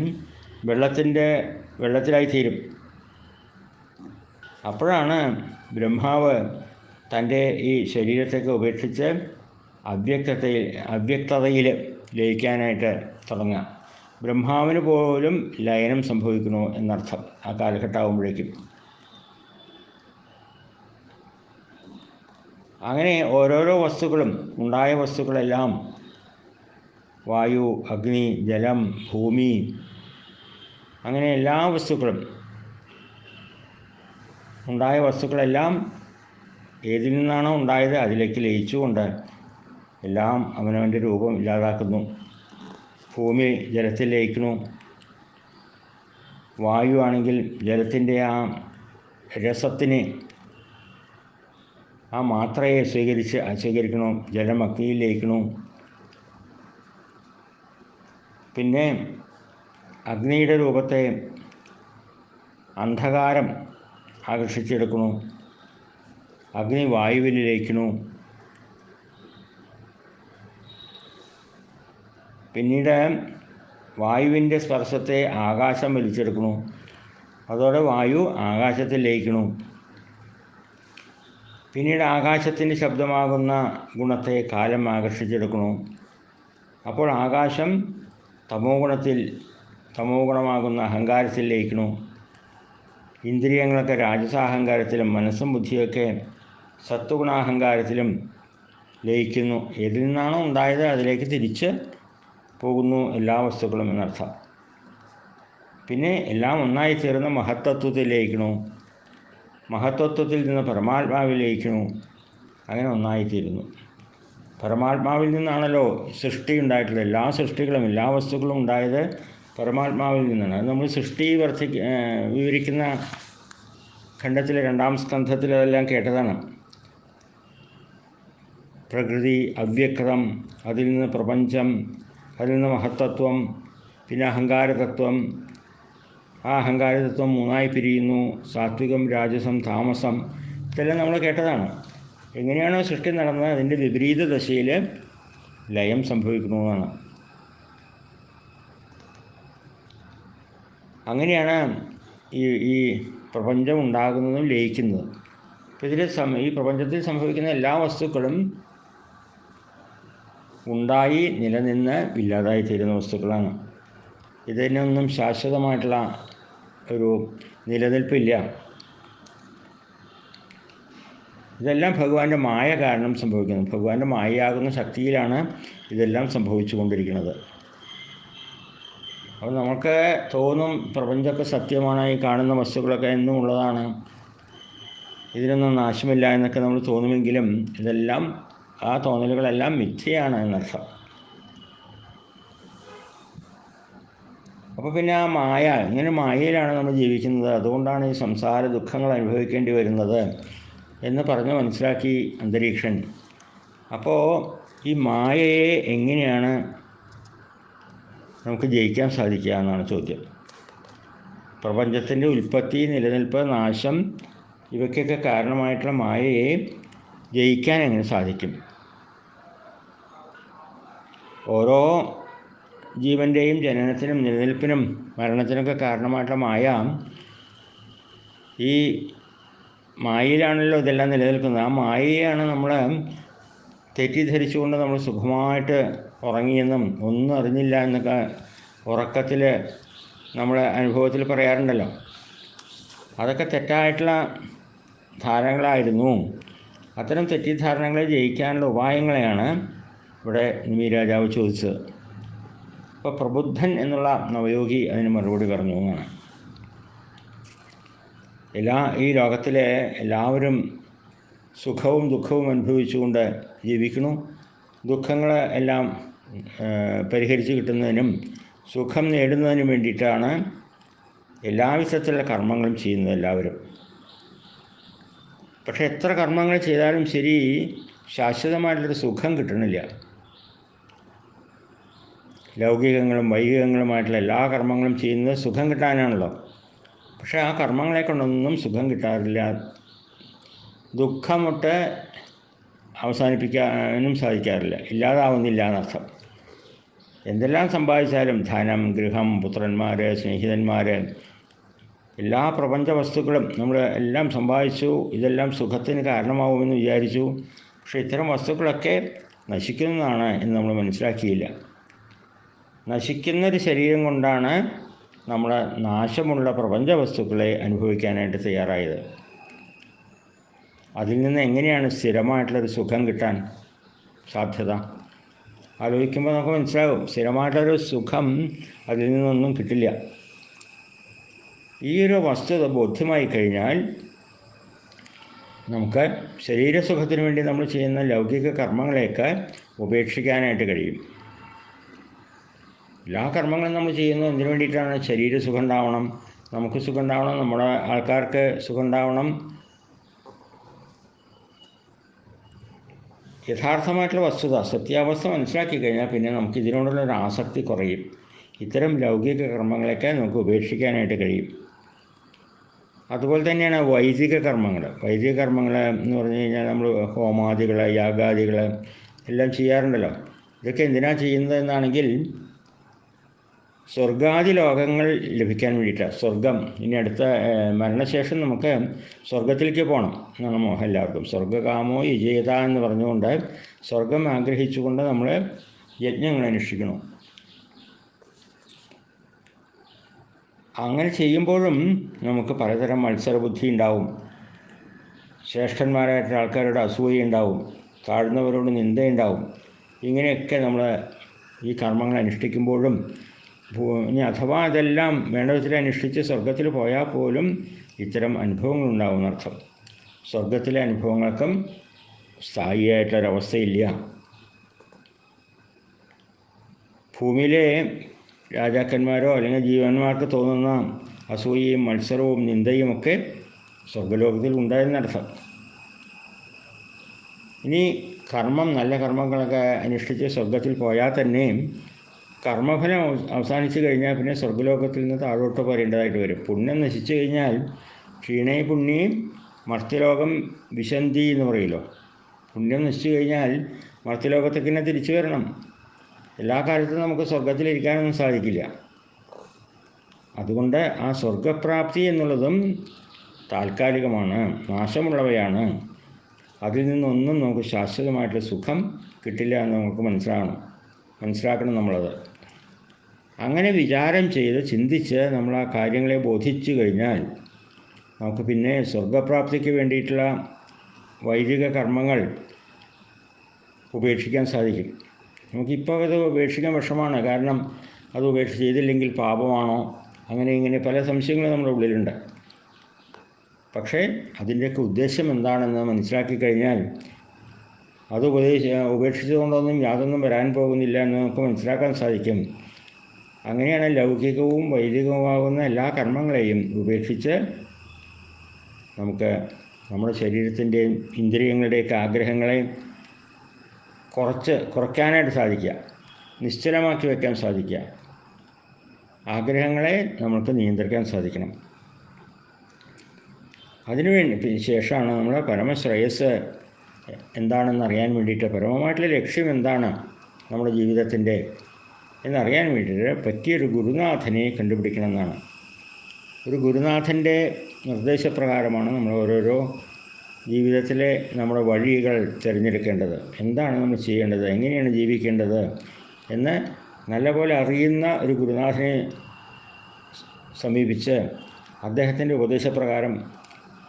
S2: വെള്ളത്തിലായിത്തീരും. അപ്പോഴാണ് ബ്രഹ്മാവ് തൻ്റെ ഈ ശരീരത്തേക്ക് ഉപേക്ഷിച്ച് അവ്യക്തതയിൽ ലയിക്കാനായിട്ട് തുടങ്ങുക. ബ്രഹ്മാവിന് പോലും ലയനം സംഭവിക്കുന്നു എന്നർത്ഥം ആ കാലഘട്ടമാകുമ്പോഴേക്കും. അങ്ങനെ ഓരോരോ വസ്തുക്കളും, ഉണ്ടായ വസ്തുക്കളെല്ലാം, വായു, അഗ്നി, ജലം, ഭൂമി, അങ്ങനെ എല്ലാ വസ്തുക്കളും, ഉണ്ടായ വസ്തുക്കളെല്ലാം ഏതിൽ നിന്നാണോ ഉണ്ടായത് അതിലേക്ക് ലയിച്ചുകൊണ്ട് എല്ലാം അവനവൻ്റെ രൂപം ഇല്ലാതാക്കുന്നു. ഭൂമി ജലത്തിൽ ലയിക്കുന്നു. വായു ആണെങ്കിൽ ജലത്തിൻ്റെ ആ രസത്തിന്, ആ മാത്രയെ സ്വീകരിക്കണം. ജലം അഗ്നിയിൽ ലയിക്കുന്നു. പിന്നെ അഗ്നിയുടെ രൂപത്തെ അന്ധകാരം ആകർഷിച്ചെടുക്കുന്നു. അഗ്നി വായുവിൽ ലയിക്കുന്നു. പിന്നീട് വായുവിൻ്റെ സ്പർശത്തെ ആകാശം വലിച്ചെടുക്കുന്നു. അതോടെ വായു ആകാശത്തിൽ ലയിക്കുന്നു. പിന്നീട് ആകാശത്തിൻ്റെ ശബ്ദമാകുന്ന ഗുണത്തെ കാലം ആകർഷിച്ചെടുക്കുന്നു. അപ്പോൾ ആകാശം തമോ ഗുണമാകുന്ന അഹങ്കാരത്തിൽ ലയിക്കുന്നു. ഇന്ദ്രിയങ്ങളൊക്കെ രാജസാഹങ്കാരത്തിലും മനസ്സും ബുദ്ധിയൊക്കെ സത്വഗുണാഹങ്കാരത്തിലും ലയിക്കുന്നു. ഏതിൽ നിന്നാണോ ഉണ്ടായത് അതിലേക്ക് തിരിച്ച് പോകുന്നു എല്ലാ വസ്തുക്കളും എന്നർത്ഥം. പിന്നെ എല്ലാം ഒന്നായി ചേർന്ന് മഹത്തത്വത്തിൽ ലയിക്കുന്നു. മഹത്തത്വത്തിൽ നിന്ന് പരമാത്മാവിൽ ലയിക്കുന്നു. അങ്ങനെ ഒന്നായിത്തീരുന്നു. പരമാത്മാവിൽ നിന്നാണല്ലോ സൃഷ്ടി ഉണ്ടായിട്ടുള്ളത്. എല്ലാ സൃഷ്ടികളും, എല്ലാ വസ്തുക്കളും ഉണ്ടായത് പരമാത്മാവിൽ നിന്നാണ്. അത് നമ്മൾ സൃഷ്ടി വിവരിക്കുന്ന ഖണ്ഡത്തിലെ 2-ാം സ്കന്ധത്തിൽ അതെല്ലാം കേട്ടതാണ്. പ്രകൃതി, അവ്യക്തം, അതിൽ നിന്ന് പ്രപഞ്ചം, അതിൽ നിന്ന് മഹത്തത്വം, പിന്നെ അഹങ്കാരതത്വം. ആ അഹങ്കാരതത്വം 3ആയി പിരിയുന്നു: സാത്വികം, രാജസം, താമസം. ഇതെല്ലാം നമ്മൾ കേട്ടതാണ്. എങ്ങനെയാണോ സൃഷ്ടി നടന്നത് അതിൻ്റെ വിപരീത ദശയിൽ ലയം സംഭവിക്കുന്നതാണ്. അങ്ങനെയാണ് ഈ പ്രപഞ്ചം ഉണ്ടാകുന്നതും ലയിക്കുന്നതും. അപ്പോൾ ഈ പ്രപഞ്ചത്തിൽ സംഭവിക്കുന്ന എല്ലാ വസ്തുക്കളും ഉണ്ടായി നിലനിന്ന് ഇല്ലാതായി തീരുന്ന വസ്തുക്കളാണ്. ഇതിനൊന്നും ശാശ്വതമായിട്ടുള്ള ഒരു നിലനിൽപ്പില്ല. ഇതെല്ലാം ഭഗവാന്റെ മായ കാരണം സംഭവിക്കുന്നു. ഭഗവാന്റെ മായയാകുന്ന ശക്തിയിലാണ് ഇതെല്ലാം സംഭവിച്ചു കൊണ്ടിരിക്കുന്നത്. അപ്പോൾ നമുക്ക് തോന്നും പ്രപഞ്ചമൊക്കെ സത്യമാണ്, ഈ കാണുന്ന വസ്തുക്കളൊക്കെ എന്നും ഉള്ളതാണ്, ഇതിനൊന്നും നാശമില്ല എന്നൊക്കെ നമ്മൾ തോന്നുമെങ്കിലും ഇതെല്ലാം, ആ തോന്നലുകളെല്ലാം മിഥ്യയാണ് എന്നർത്ഥം. അപ്പോൾ പിന്നെ ആ മായ, ഇങ്ങനെ മായയിലാണ് നമ്മൾ ജീവിക്കുന്നത്, അതുകൊണ്ടാണ് ഈ സംസാര ദുഃഖങ്ങൾ അനുഭവിക്കേണ്ടി വരുന്നത് എന്ന് പറഞ്ഞ് മനസ്സിലാക്കി അന്തരീക്ഷൻ. അപ്പോൾ ഈ മായയെ എങ്ങനെയാണ് നമുക്ക് ജയിക്കാൻ സാധിക്കുക എന്നാണ് ചോദ്യം. പ്രപഞ്ചത്തിൻ്റെ ഉൽപ്പത്തി, നിലനിൽപ്പ്, നാശം ഇവയ്ക്കൊക്കെ കാരണമായിട്ടുള്ള മായയെ ജയിക്കാൻ എങ്ങനെ സാധിക്കും? ഓരോ ജീവൻ്റെയും ജനനത്തിനും നിലനിൽപ്പിനും മരണത്തിനൊക്കെ കാരണമായിട്ടുള്ള മായ, ഈ മായയിലാണല്ലോ ഇതെല്ലാം നിലനിൽക്കുന്നത്. ആ മായയാണ് നമ്മൾ തെറ്റിദ്ധരിച്ചുകൊണ്ട് നമ്മൾ സുഖമായിട്ട് ഉറങ്ങിയെന്നും ഒന്നും അറിഞ്ഞില്ല എന്നൊക്കെ ഉറക്കത്തിൽ നമ്മുടെ അനുഭവത്തിൽ പറയാറുണ്ടല്ലോ. അതൊക്കെ തെറ്റായിട്ടുള്ള ധാരണകളായിരുന്നു. അത്തരം തെറ്റിദ്ധാരണകളെ ജയിക്കാനുള്ള ഉപായങ്ങളെയാണ് ഇവിടെ നിമി രാജാവ് ചോദിച്ചത്. അപ്പോൾ പ്രബുദ്ധൻ എന്നുള്ള നവയോഗി അതിന് മറുപടി പറഞ്ഞു എന്നാണ്. ഈ ലോകത്തിലെ എല്ലാവരും സുഖവും ദുഃഖവും അനുഭവിച്ചുകൊണ്ട് ജീവിക്കുന്നു. ദുഃഖങ്ങൾ എല്ലാം പരിഹരിച്ച് കിട്ടുന്നതിനും സുഖം നേടുന്നതിനും വേണ്ടിയിട്ടാണ് എല്ലാ വിധത്തിലുള്ള കർമ്മങ്ങളും ചെയ്യുന്നത് എല്ലാവരും. പക്ഷെ എത്ര കർമ്മങ്ങൾ ചെയ്താലും ശരി, ശാശ്വതമായിട്ടുള്ളൊരു സുഖം കിട്ടണില്ല. ലൗകികങ്ങളും വൈദികങ്ങളുമായിട്ടുള്ള എല്ലാ കർമ്മങ്ങളും ചെയ്യുന്നത് സുഖം കിട്ടാനാണല്ലോ. പക്ഷേ ആ കർമ്മങ്ങളെ കൊണ്ടൊന്നും സുഖം കിട്ടാറില്ല. ദുഃഖമൊട്ട് അവസാനിപ്പിക്കാനും സാധിക്കാറില്ല, ഇല്ലാതാവുന്നില്ല എന്നർത്ഥം. എന്തെല്ലാം സമ്പാദിച്ചാലും ധനം, ഗൃഹം, പുത്രന്മാർ, സ്നേഹിതന്മാർ, എല്ലാ പ്രപഞ്ച വസ്തുക്കളും നമ്മൾ എല്ലാം സമ്പാദിച്ചു, ഇതെല്ലാം സുഖത്തിന് കാരണമാവുമെന്ന് വിചാരിച്ചു. പക്ഷേ ഇത്തരം വസ്തുക്കളൊക്കെ നശിക്കുന്നതാണ് എന്ന് നമ്മൾ മനസ്സിലാക്കിയില്ല. നശിക്കുന്നൊരു ശരീരം കൊണ്ടാണ് നമ്മൾ നാശമുള്ള പ്രപഞ്ച വസ്തുക്കളെ അനുഭവിക്കാനായിട്ട് തയ്യാറായത്. അതിൽ നിന്ന് എങ്ങനെയാണ് സ്ഥിരമായിട്ടുള്ളൊരു സുഖം കിട്ടാൻ സാധ്യത? ആലോചിക്കുമ്പോൾ നമുക്ക് മനസ്സിലാകും, സ്ഥിരമായിട്ടൊരു സുഖം അതിൽ നിന്നൊന്നും കിട്ടില്ല. ഈ ഒരു വസ്തുത ബോധ്യമായി കഴിഞ്ഞാൽ നമുക്ക് ശരീരസുഖത്തിന് വേണ്ടി നമ്മൾ ചെയ്യുന്ന ലൗകിക കർമ്മങ്ങളെയൊക്കെ ഉപേക്ഷിക്കാനായിട്ട് കഴിയും. എല്ലാ കർമ്മങ്ങളും നമ്മൾ ചെയ്യുന്നത് എന്തിനു വേണ്ടിയിട്ടാണ്? ശരീരസുഖം ഉണ്ടാവണം, നമുക്ക് സുഖം ഉണ്ടാവണം, നമ്മുടെ ആൾക്കാർക്ക് സുഖം ഉണ്ടാവണം. യഥാർത്ഥമായിട്ടുള്ള വസ്തുത, സത്യാവസ്ഥ മനസ്സിലാക്കി കഴിഞ്ഞാൽ പിന്നെ നമുക്ക് ഇതിനോടുള്ളൊരു ആസക്തി കുറയും. ഇത്തരം ലൗകിക കർമ്മങ്ങളൊക്കെ നമുക്ക് ഉപേക്ഷിക്കാനായിട്ട് കഴിയും. അതുപോലെ തന്നെയാണ് വൈദിക കർമ്മങ്ങൾ. വൈദിക കർമ്മങ്ങൾ എന്ന് പറഞ്ഞു കഴിഞ്ഞാൽ നമ്മൾ ഹോമാദികൾ, യാഗാദികൾ എല്ലാം ചെയ്യാറുണ്ടല്ലോ. ഇതൊക്കെ എന്തിനാണ് ചെയ്യുന്നത് എന്നാണെങ്കിൽ സ്വർഗാദി ലോകങ്ങൾ ലഭിക്കാൻ വേണ്ടിയിട്ടാണ്. സ്വർഗം, ഇനി അടുത്ത മരണശേഷം നമുക്ക് സ്വർഗത്തിലേക്ക് പോകണം എന്നാണ് മോഹം എല്ലാവർക്കും. സ്വർഗകാമോ യജേത എന്ന് പറഞ്ഞുകൊണ്ട് സ്വർഗം ആഗ്രഹിച്ചുകൊണ്ട് നമ്മൾ യജ്ഞങ്ങൾ അനുഷ്ഠിക്കണം. അങ്ങനെ ചെയ്യുമ്പോഴും നമുക്ക് പലതരം മത്സരബുദ്ധി ഉണ്ടാവും. ശ്രേഷ്ഠന്മാരായിട്ടുള്ള ആൾക്കാരോട് അസൂയ ഉണ്ടാവും, താഴ്ന്നവരോട് നിന്ദയുണ്ടാവും. ഇങ്ങനെയൊക്കെ നമ്മൾ ഈ കർമ്മങ്ങൾ അനുഷ്ഠിക്കുമ്പോഴും ഇനി അഥവാ അതെല്ലാം വേണ്ട വിധത്തിൽ അനുഷ്ഠിച്ച് സ്വർഗത്തിൽ പോയാൽ പോലും ഇത്തരം അനുഭവങ്ങളുണ്ടാവും എന്നർത്ഥം. സ്വർഗത്തിലെ അനുഭവങ്ങൾക്കും സ്ഥായിയായിട്ടൊരവസ്ഥയില്ല. ഭൂമിയിലെ രാജാക്കന്മാരോ അല്ലെങ്കിൽ ജീവന്മാർക്ക് തോന്നുന്ന അസൂയയും മത്സരവും നിന്ദയുമൊക്കെ സ്വർഗലോകത്തിൽ ഉണ്ടായെന്നർത്ഥം. ഇനി കർമ്മം, നല്ല കർമ്മങ്ങളൊക്കെ അനുഷ്ഠിച്ച് സ്വർഗത്തിൽ പോയാൽ തന്നെ കർമ്മഫലം അവസാനിച്ച് കഴിഞ്ഞാൽ പിന്നെ സ്വർഗലോകത്തിൽ നിന്ന് താഴോട്ട് പോരേണ്ടതായിട്ട് വരും. പുണ്യം നശിച്ചു കഴിഞ്ഞാൽ ക്ഷീണേ പുണ്യം മർത്യലോകം വിശന്തി എന്ന് പറയുമല്ലോ. പുണ്യം നശിച്ചു കഴിഞ്ഞാൽ മർത്യലോകത്തേക്ക് തന്നെ തിരിച്ചു വരണം. എല്ലാ കാലത്തും നമുക്ക് സ്വർഗത്തിലിരിക്കാനൊന്നും സാധിക്കില്ല. അതുകൊണ്ട് ആ സ്വർഗപ്രാപ്തി എന്നുള്ളതും താൽക്കാലികമാണ്, നാശമുള്ളവയാണ്. അതിൽ നിന്നൊന്നും നമുക്ക് ശാശ്വതമായിട്ടുള്ള സുഖം കിട്ടില്ല എന്ന് നമുക്ക് മനസ്സിലാക്കണം നമ്മളത്. അങ്ങനെ വിചാരം ചെയ്ത് ചിന്തിച്ച് നമ്മൾ ആ കാര്യങ്ങളെ ബോധിച്ചു കഴിഞ്ഞാൽ നമുക്ക് പിന്നെ സ്വർഗപ്രാപ്തിക്ക് വേണ്ടിയിട്ടുള്ള വൈദിക കർമ്മങ്ങൾ ഉപേക്ഷിക്കാൻ സാധിക്കും. നമുക്കിപ്പോൾ അത് ഉപേക്ഷിക്കാൻ വിഷമമാണ്. കാരണം അത് ചെയ്തില്ലെങ്കിൽ പാപമാണോ, അങ്ങനെ ഇങ്ങനെ പല സംശയങ്ങളും നമ്മുടെ ഉള്ളിലുണ്ട്. പക്ഷേ അതിൻ്റെയൊക്കെ ഉദ്ദേശം എന്താണെന്ന് മനസ്സിലാക്കി കഴിഞ്ഞാൽ അത് ഉപേക്ഷിച്ചുകൊണ്ടൊന്നും യാതൊന്നും വരാൻ പോകുന്നില്ല എന്ന് നമുക്ക് മനസ്സിലാക്കാൻ സാധിക്കും. അങ്ങനെയാണ് ലൗകികവും വൈദികവുമാകുന്ന എല്ലാ കർമ്മങ്ങളെയും ഉപേക്ഷിച്ച് നമുക്ക് നമ്മുടെ ശരീരത്തിൻ്റെയും ഇന്ദ്രിയങ്ങളുടെയൊക്കെ ആഗ്രഹങ്ങളെ കുറയ്ക്കാനായിട്ട് സാധിക്കുക, നിശ്ചലമാക്കി വയ്ക്കാൻ സാധിക്കുക. ആഗ്രഹങ്ങളെ നമുക്ക് നിയന്ത്രിക്കാൻ സാധിക്കണം. അതിനുവേണ്ടി ശേഷമാണ് നമ്മുടെ പരമശ്രേയസ് എന്താണെന്ന് അറിയാൻ വേണ്ടിയിട്ട്, പരമമായിട്ടുള്ള ലക്ഷ്യം എന്താണ് നമ്മുടെ ജീവിതത്തിൻ്റെ എന്നറിയാൻ വേണ്ടിയിട്ട് പറ്റിയൊരു ഗുരുനാഥനെ കണ്ടുപിടിക്കണം എന്നാണ്. ഒരു ഗുരുനാഥൻ്റെ നിർദ്ദേശപ്രകാരമാണ് നമ്മൾ ഓരോരോ ജീവിതത്തിലെ നമ്മുടെ വഴികൾ തിരഞ്ഞെടുക്കേണ്ടത്. എന്താണ് നമ്മൾ ചെയ്യേണ്ടത്, എങ്ങനെയാണ് ജീവിക്കേണ്ടത് എന്ന് നല്ലപോലെ അറിയുന്ന ഒരു ഗുരുനാഥനെ സമീപിച്ച് അദ്ദേഹത്തിൻ്റെ ഉപദേശപ്രകാരം,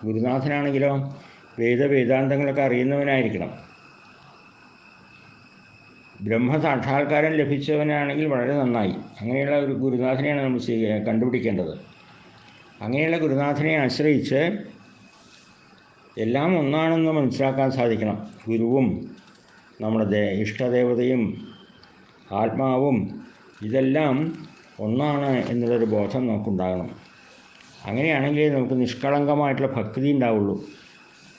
S2: ഗുരുനാഥനാണെങ്കിലോ വേദാന്തങ്ങളൊക്കെ അറിയുന്നവനായിരിക്കണം. ബ്രഹ്മസാക്ഷാത്കാരം ലഭിച്ചവനാണെങ്കിൽ വളരെ നന്നായി. അങ്ങനെയുള്ള ഒരു ഗുരുനാഥനെയാണ് നമ്മൾ കണ്ടുപിടിക്കേണ്ടത്. അങ്ങനെയുള്ള ഗുരുനാഥനെ ആശ്രയിച്ച് എല്ലാം ഒന്നാണെന്ന് മനസ്സിലാക്കാൻ സാധിക്കണം. ഗുരുവും നമ്മുടെ ഇഷ്ടദേവതയും ആത്മാവും ഇതെല്ലാം ഒന്നാണ് എന്നുള്ളൊരു ബോധം നമുക്കുണ്ടാകണം. അങ്ങനെയാണെങ്കിൽ നമുക്ക് നിഷ്കളങ്കമായിട്ടുള്ള ഭക്തി ഉണ്ടാവുള്ളൂ.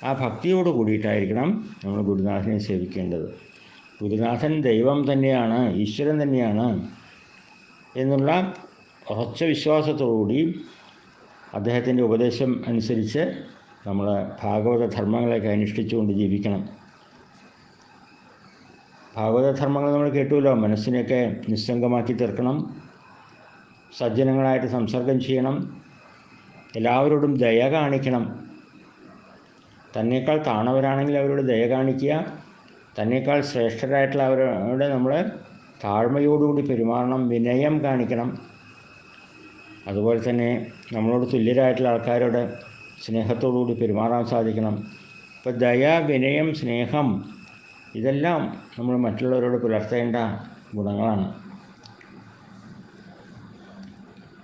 S2: ആ ഭക്തിയോട് കൂടിയിട്ടായിരിക്കണം നമ്മൾ ഗുരുനാഥനെ സേവിക്കേണ്ടത്. ഗുരുനാഥൻ ദൈവം തന്നെയാണ്, ഈശ്വരൻ തന്നെയാണ് എന്നുള്ള ഉറച്ച വിശ്വാസത്തോടുകൂടി അദ്ദേഹത്തിൻ്റെ ഉപദേശം അനുസരിച്ച് നമ്മൾ ഭാഗവത ധർമ്മങ്ങളൊക്കെ അനുഷ്ഠിച്ചുകൊണ്ട് ജീവിക്കണം. ഭാഗവത ധർമ്മങ്ങൾ നമ്മൾ കേട്ടുമല്ലോ. മനസ്സിനെയൊക്കെ നിസ്സംഗമാക്കി തീർക്കണം, സജ്ജനങ്ങളായിട്ട് സംസർഗം ചെയ്യണം, എല്ലാവരോടും ദയ കാണിക്കണം. തന്നേക്കാൾ താണവരാണെങ്കിൽ അവരോട് ദയ കാണിക്കുക, തന്നേക്കാൾ ശ്രേഷ്ഠരായിട്ടുള്ള അവരോട് നമ്മൾ താഴ്മയോടുകൂടി പെരുമാറണം, വിനയം കാണിക്കണം. അതുപോലെ തന്നെ നമ്മളോട് തുല്യരായിട്ടുള്ള ആൾക്കാരോട് സ്നേഹത്തോടുകൂടി പെരുമാറാൻ സാധിക്കണം. ഇപ്പോൾ ദയ, വിനയം, സ്നേഹം ഇതെല്ലാം നമ്മൾ മറ്റുള്ളവരോട് പുലർത്തേണ്ട ഗുണങ്ങളാണ്.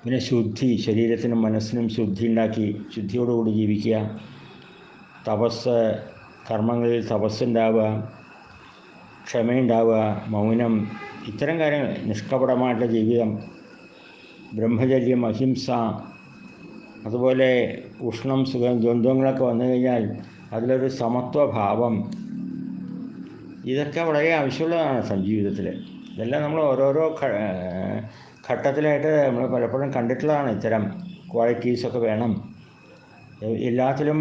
S2: പിന്നെ ശുദ്ധി, ശരീരത്തിനും മനസ്സിനും ശുദ്ധി ഉണ്ടാക്കി ശുദ്ധിയോടുകൂടി ജീവിക്കുക. തപസ്, കർമ്മങ്ങളിൽ തപസ്സുണ്ടാവുക, ക്ഷമയുണ്ടാവുക, മൗനം, ഇത്തരം കാര്യങ്ങൾ, നിഷ്കപടമായിട്ടുള്ള ജീവിതം, ബ്രഹ്മചര്യം, അഹിംസ, അതുപോലെ ഉഷ്ണം, സുഖം, ദ്വന്ദ്വങ്ങളൊക്കെ വന്നു കഴിഞ്ഞാൽ അതിലൊരു സമത്വഭാവം, ഇതൊക്കെ വളരെ ആവശ്യമുള്ളതാണ് ജീവിതത്തിൽ. ഇതെല്ലാം നമ്മൾ ഓരോരോ ഘട്ടത്തിലായിട്ട് നമ്മൾ പലപ്പോഴും കണ്ടിട്ടുള്ളതാണ്. ഇത്തരം ക്വാളിറ്റീസൊക്കെ വേണം. എല്ലാത്തിലും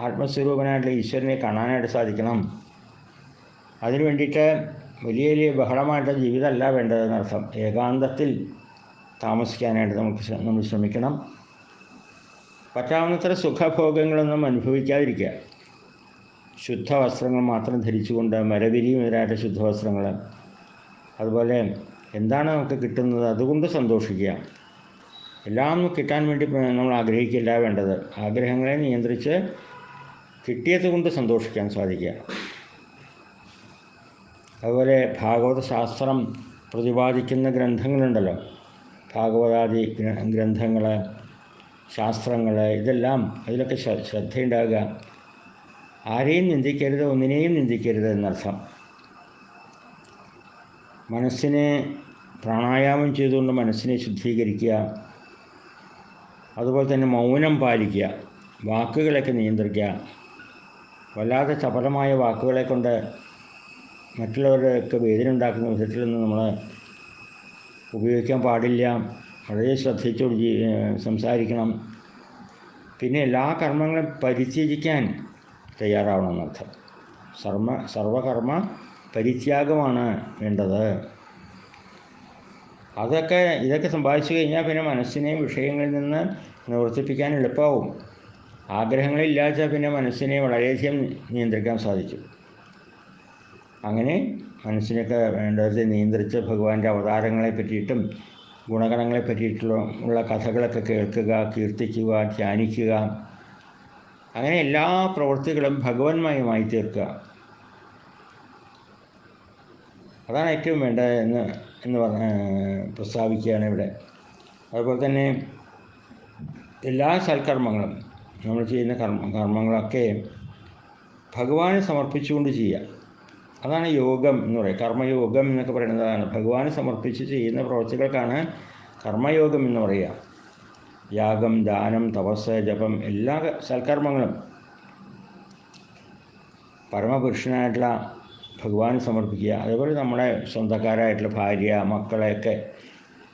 S2: ആത്മസ്വരൂപനായിട്ടുള്ള ഈശ്വരനെ കാണാനായിട്ട് സാധിക്കണം. അതിനു വേണ്ടിയിട്ട് വലിയ വലിയ ബഹളമായിട്ടുള്ള ജീവിതമല്ല വേണ്ടതെന്നർത്ഥം. ഏകാന്തത്തിൽ താമസിക്കാനായിട്ട് നമ്മൾ ശ്രമിക്കണം. പറ്റാവുന്നത്ര സുഖഭോഗങ്ങളൊന്നും അനുഭവിക്കാതിരിക്കുക. ശുദ്ധവസ്ത്രങ്ങൾ മാത്രം ധരിച്ചുകൊണ്ട്, മരവിരിയുമെതിരായിട്ട് ശുദ്ധവസ്ത്രങ്ങൾ, അതുപോലെ എന്താണ് നമുക്ക് കിട്ടുന്നത് അതുകൊണ്ട് സന്തോഷിക്കുക. എല്ലാം കിട്ടാൻ വേണ്ടി നമ്മൾ ആഗ്രഹിക്കില്ല വേണ്ടത്. ആഗ്രഹങ്ങളെ നിയന്ത്രിച്ച് കിട്ടിയത് കൊണ്ട് സന്തോഷിക്കാൻ സാധിക്കുക. അതുപോലെ ഭാഗവത ശാസ്ത്രം പ്രതിപാദിക്കുന്ന ഗ്രന്ഥങ്ങളുണ്ടല്ലോ, ഭാഗവതാദി ഗ്രന്ഥങ്ങൾ, ശാസ്ത്രങ്ങൾ, ഇതെല്ലാം അതിലൊക്കെ ശ്രദ്ധയുണ്ടാകുക. ആരെയും നിന്ദിക്കരുത്, ഒന്നിനെയും നിന്ദിക്കരുത് എന്നർത്ഥം. മനസ്സിനെ പ്രാണായാമം ചെയ്തുകൊണ്ട് മനസ്സിനെ ശുദ്ധീകരിക്കുക. അതുപോലെ തന്നെ മൗനം പാലിക്കുക, വാക്കുകളൊക്കെ നിയന്ത്രിക്കുക. വല്ലാതെ ചപലമായ വാക്കുകളെ കൊണ്ട് മറ്റുള്ളവർക്ക് വേദന ഉണ്ടാക്കുന്ന വിധത്തിലൊന്നും നമ്മൾ ഉപയോഗിക്കാൻ പാടില്ല. വളരെ ശ്രദ്ധിച്ചോട് സംസാരിക്കണം. പിന്നെ എല്ലാ കർമ്മങ്ങളും പരിത്യജിക്കാൻ തയ്യാറാവണം എന്നർത്ഥം. സർവകർമ്മ പരിത്യാഗമാണ് വേണ്ടത്. ഇതൊക്കെ സമ്പാദിച്ചു കഴിഞ്ഞാൽ പിന്നെ മനസ്സിനെ വിഷയങ്ങളിൽ നിന്ന് നിവർത്തിപ്പിക്കാൻ എളുപ്പമാവും. ആഗ്രഹങ്ങളില്ലാച്ചാൽ പിന്നെ മനസ്സിനെ വളരെയധികം നിയന്ത്രിക്കാൻ സാധിക്കും. അങ്ങനെ മനസ്സിനൊക്കെ വേണ്ടത് നിയന്ത്രിച്ച് ഭഗവാന്റെ അവതാരങ്ങളെ പറ്റിയിട്ടും ഗുണഗണങ്ങളെ പറ്റിയിട്ടുള്ള കഥകളൊക്കെ കേൾക്കുക, കീർത്തിക്കുക, ധ്യാനിക്കുക, അങ്ങനെ എല്ലാ പ്രവൃത്തികളും ഭഗവന്മയമായി തീർക്കുക. അതാണ് ഏറ്റവും വേണ്ടത് എന്ന് പ്രസ്താവിക്കുകയാണ് ഇവിടെ. അതുപോലെ തന്നെ എല്ലാ സൽക്കർമ്മങ്ങളും, നമ്മൾ ചെയ്യുന്ന കർമ്മങ്ങളൊക്കെ ഭഗവാന് സമർപ്പിച്ചുകൊണ്ട് ചെയ്യുക. അതാണ് യോഗം എന്ന് പറയുക. കർമ്മയോഗം എന്നൊക്കെ പറയുന്നതാണ്. ഭഗവാന് സമർപ്പിച്ച് ചെയ്യുന്ന പ്രവൃത്തികൾക്കാണ് കർമ്മയോഗം എന്ന് പറയുക. യാഗം, ദാനം, തപസ്, ജപം, എല്ലാ സൽക്കർമ്മങ്ങളും പരമപുരുഷനായിട്ടുള്ള ഭഗവാന് സമർപ്പിക്കുക. അതേപോലെ നമ്മുടെ സ്വന്തക്കാരായിട്ടുള്ള ഭാര്യ, മക്കളെയൊക്കെ,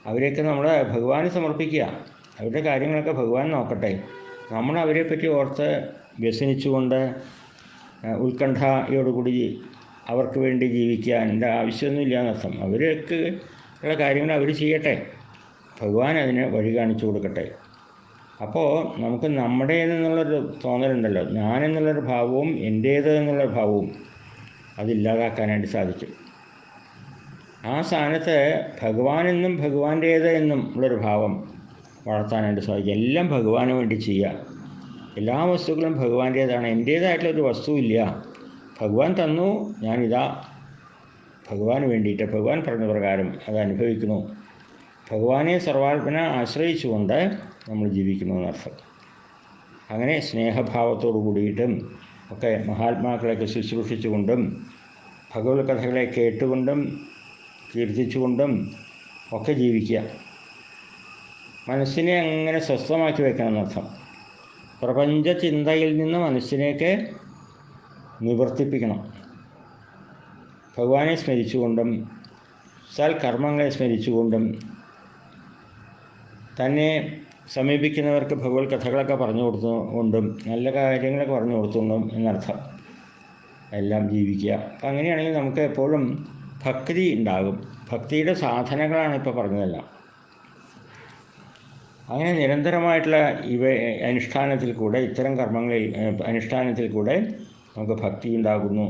S2: അവരെയൊക്കെ നമ്മൾ ഭഗവാന് സമർപ്പിക്കുക. അവരുടെ കാര്യങ്ങളൊക്കെ ഭഗവാൻ നോക്കട്ടെ. നമ്മൾ അവരെപ്പറ്റി ഓർത്ത് വ്യസനിച്ചുകൊണ്ട് ഉത്കണ്ഠയോടുകൂടി അവർക്ക് വേണ്ടി ജീവിക്കാൻ എൻ്റെ ആവശ്യമൊന്നുമില്ല എന്നർത്ഥം. അവരൊക്കെ ഉള്ള കാര്യങ്ങൾ അവർ ചെയ്യട്ടെ, ഭഗവാൻ അതിന് വഴി കാണിച്ചു കൊടുക്കട്ടെ. അപ്പോൾ നമുക്ക് നമ്മുടേതെന്നുള്ളൊരു തോന്നലുണ്ടല്ലോ, ഞാനെന്നുള്ളൊരു ഭാവവും എൻ്റേത് എന്നുള്ള ഭാവവും അതില്ലാതാക്കാനായിട്ട് സാധിക്കും. ആ സ്ഥാനത്ത് ഭഗവാനെന്നും ഭഗവാൻ്റേത് എന്നും ഉള്ളൊരു ഭാവം വളർത്താനായിട്ട് സാധിക്കും. എല്ലാം ഭഗവാന് വേണ്ടി ചെയ്യുക. എല്ലാ വസ്തുക്കളും ഭഗവാൻ്റേതാണ്, എൻ്റേതായിട്ടുള്ളൊരു വസ്തുവില്ല. ഭഗവാൻ തന്നു, ഞാനിതാ ഭഗവാന് വേണ്ടിയിട്ട് ഭഗവാൻ പറഞ്ഞ പ്രകാരം അത് അനുഭവിക്കുന്നു. ഭഗവാനെ സർവാത്മന ആശ്രയിച്ചുകൊണ്ട് നമ്മൾ ജീവിക്കുന്നു എന്നർത്ഥം. അങ്ങനെ സ്നേഹഭാവത്തോടു കൂടിയിട്ടും ഒക്കെ മഹാത്മാക്കളെയൊക്കെ ശുശ്രൂഷിച്ചുകൊണ്ടും ഭഗവത് കഥകളെ കേട്ടുകൊണ്ടും കീർത്തിച്ചുകൊണ്ടും ഒക്കെ ജീവിക്കുക. മനസ്സിനെ അങ്ങനെ സ്വസ്ഥമാക്കി വയ്ക്കണം എന്നർത്ഥം. പ്രപഞ്ച ചിന്തയിൽ നിന്ന് മനസ്സിനെയൊക്കെ നിവർത്തിപ്പിക്കണം. ഭഗവാനെ സ്മരിച്ചുകൊണ്ടും സൽക്കർമ്മങ്ങളെ സ്മരിച്ചുകൊണ്ടും തന്നെ സമീപിക്കുന്നവർക്ക് ഭഗവത് കഥകളൊക്കെ പറഞ്ഞു കൊടുത്തുകൊണ്ടും നല്ല കാര്യങ്ങളൊക്കെ പറഞ്ഞു കൊടുത്തുകൊണ്ടും എന്നർത്ഥം എല്ലാം ജീവിക്കുക. അപ്പം അങ്ങനെയാണെങ്കിൽ നമുക്ക് എപ്പോഴും ഭക്തി ഉണ്ടാകും. ഭക്തിയുടെ സാധനങ്ങളാണ് ഇപ്പോൾ പറഞ്ഞതെല്ലാം. അങ്ങനെ നിരന്തരമായിട്ടുള്ള അനുഷ്ഠാനത്തിൽ കൂടെ, ഇത്തരം കർമ്മങ്ങളിൽ അനുഷ്ഠാനത്തിൽ കൂടെ നമുക്ക് ഭക്തി ഉണ്ടാകുന്നു.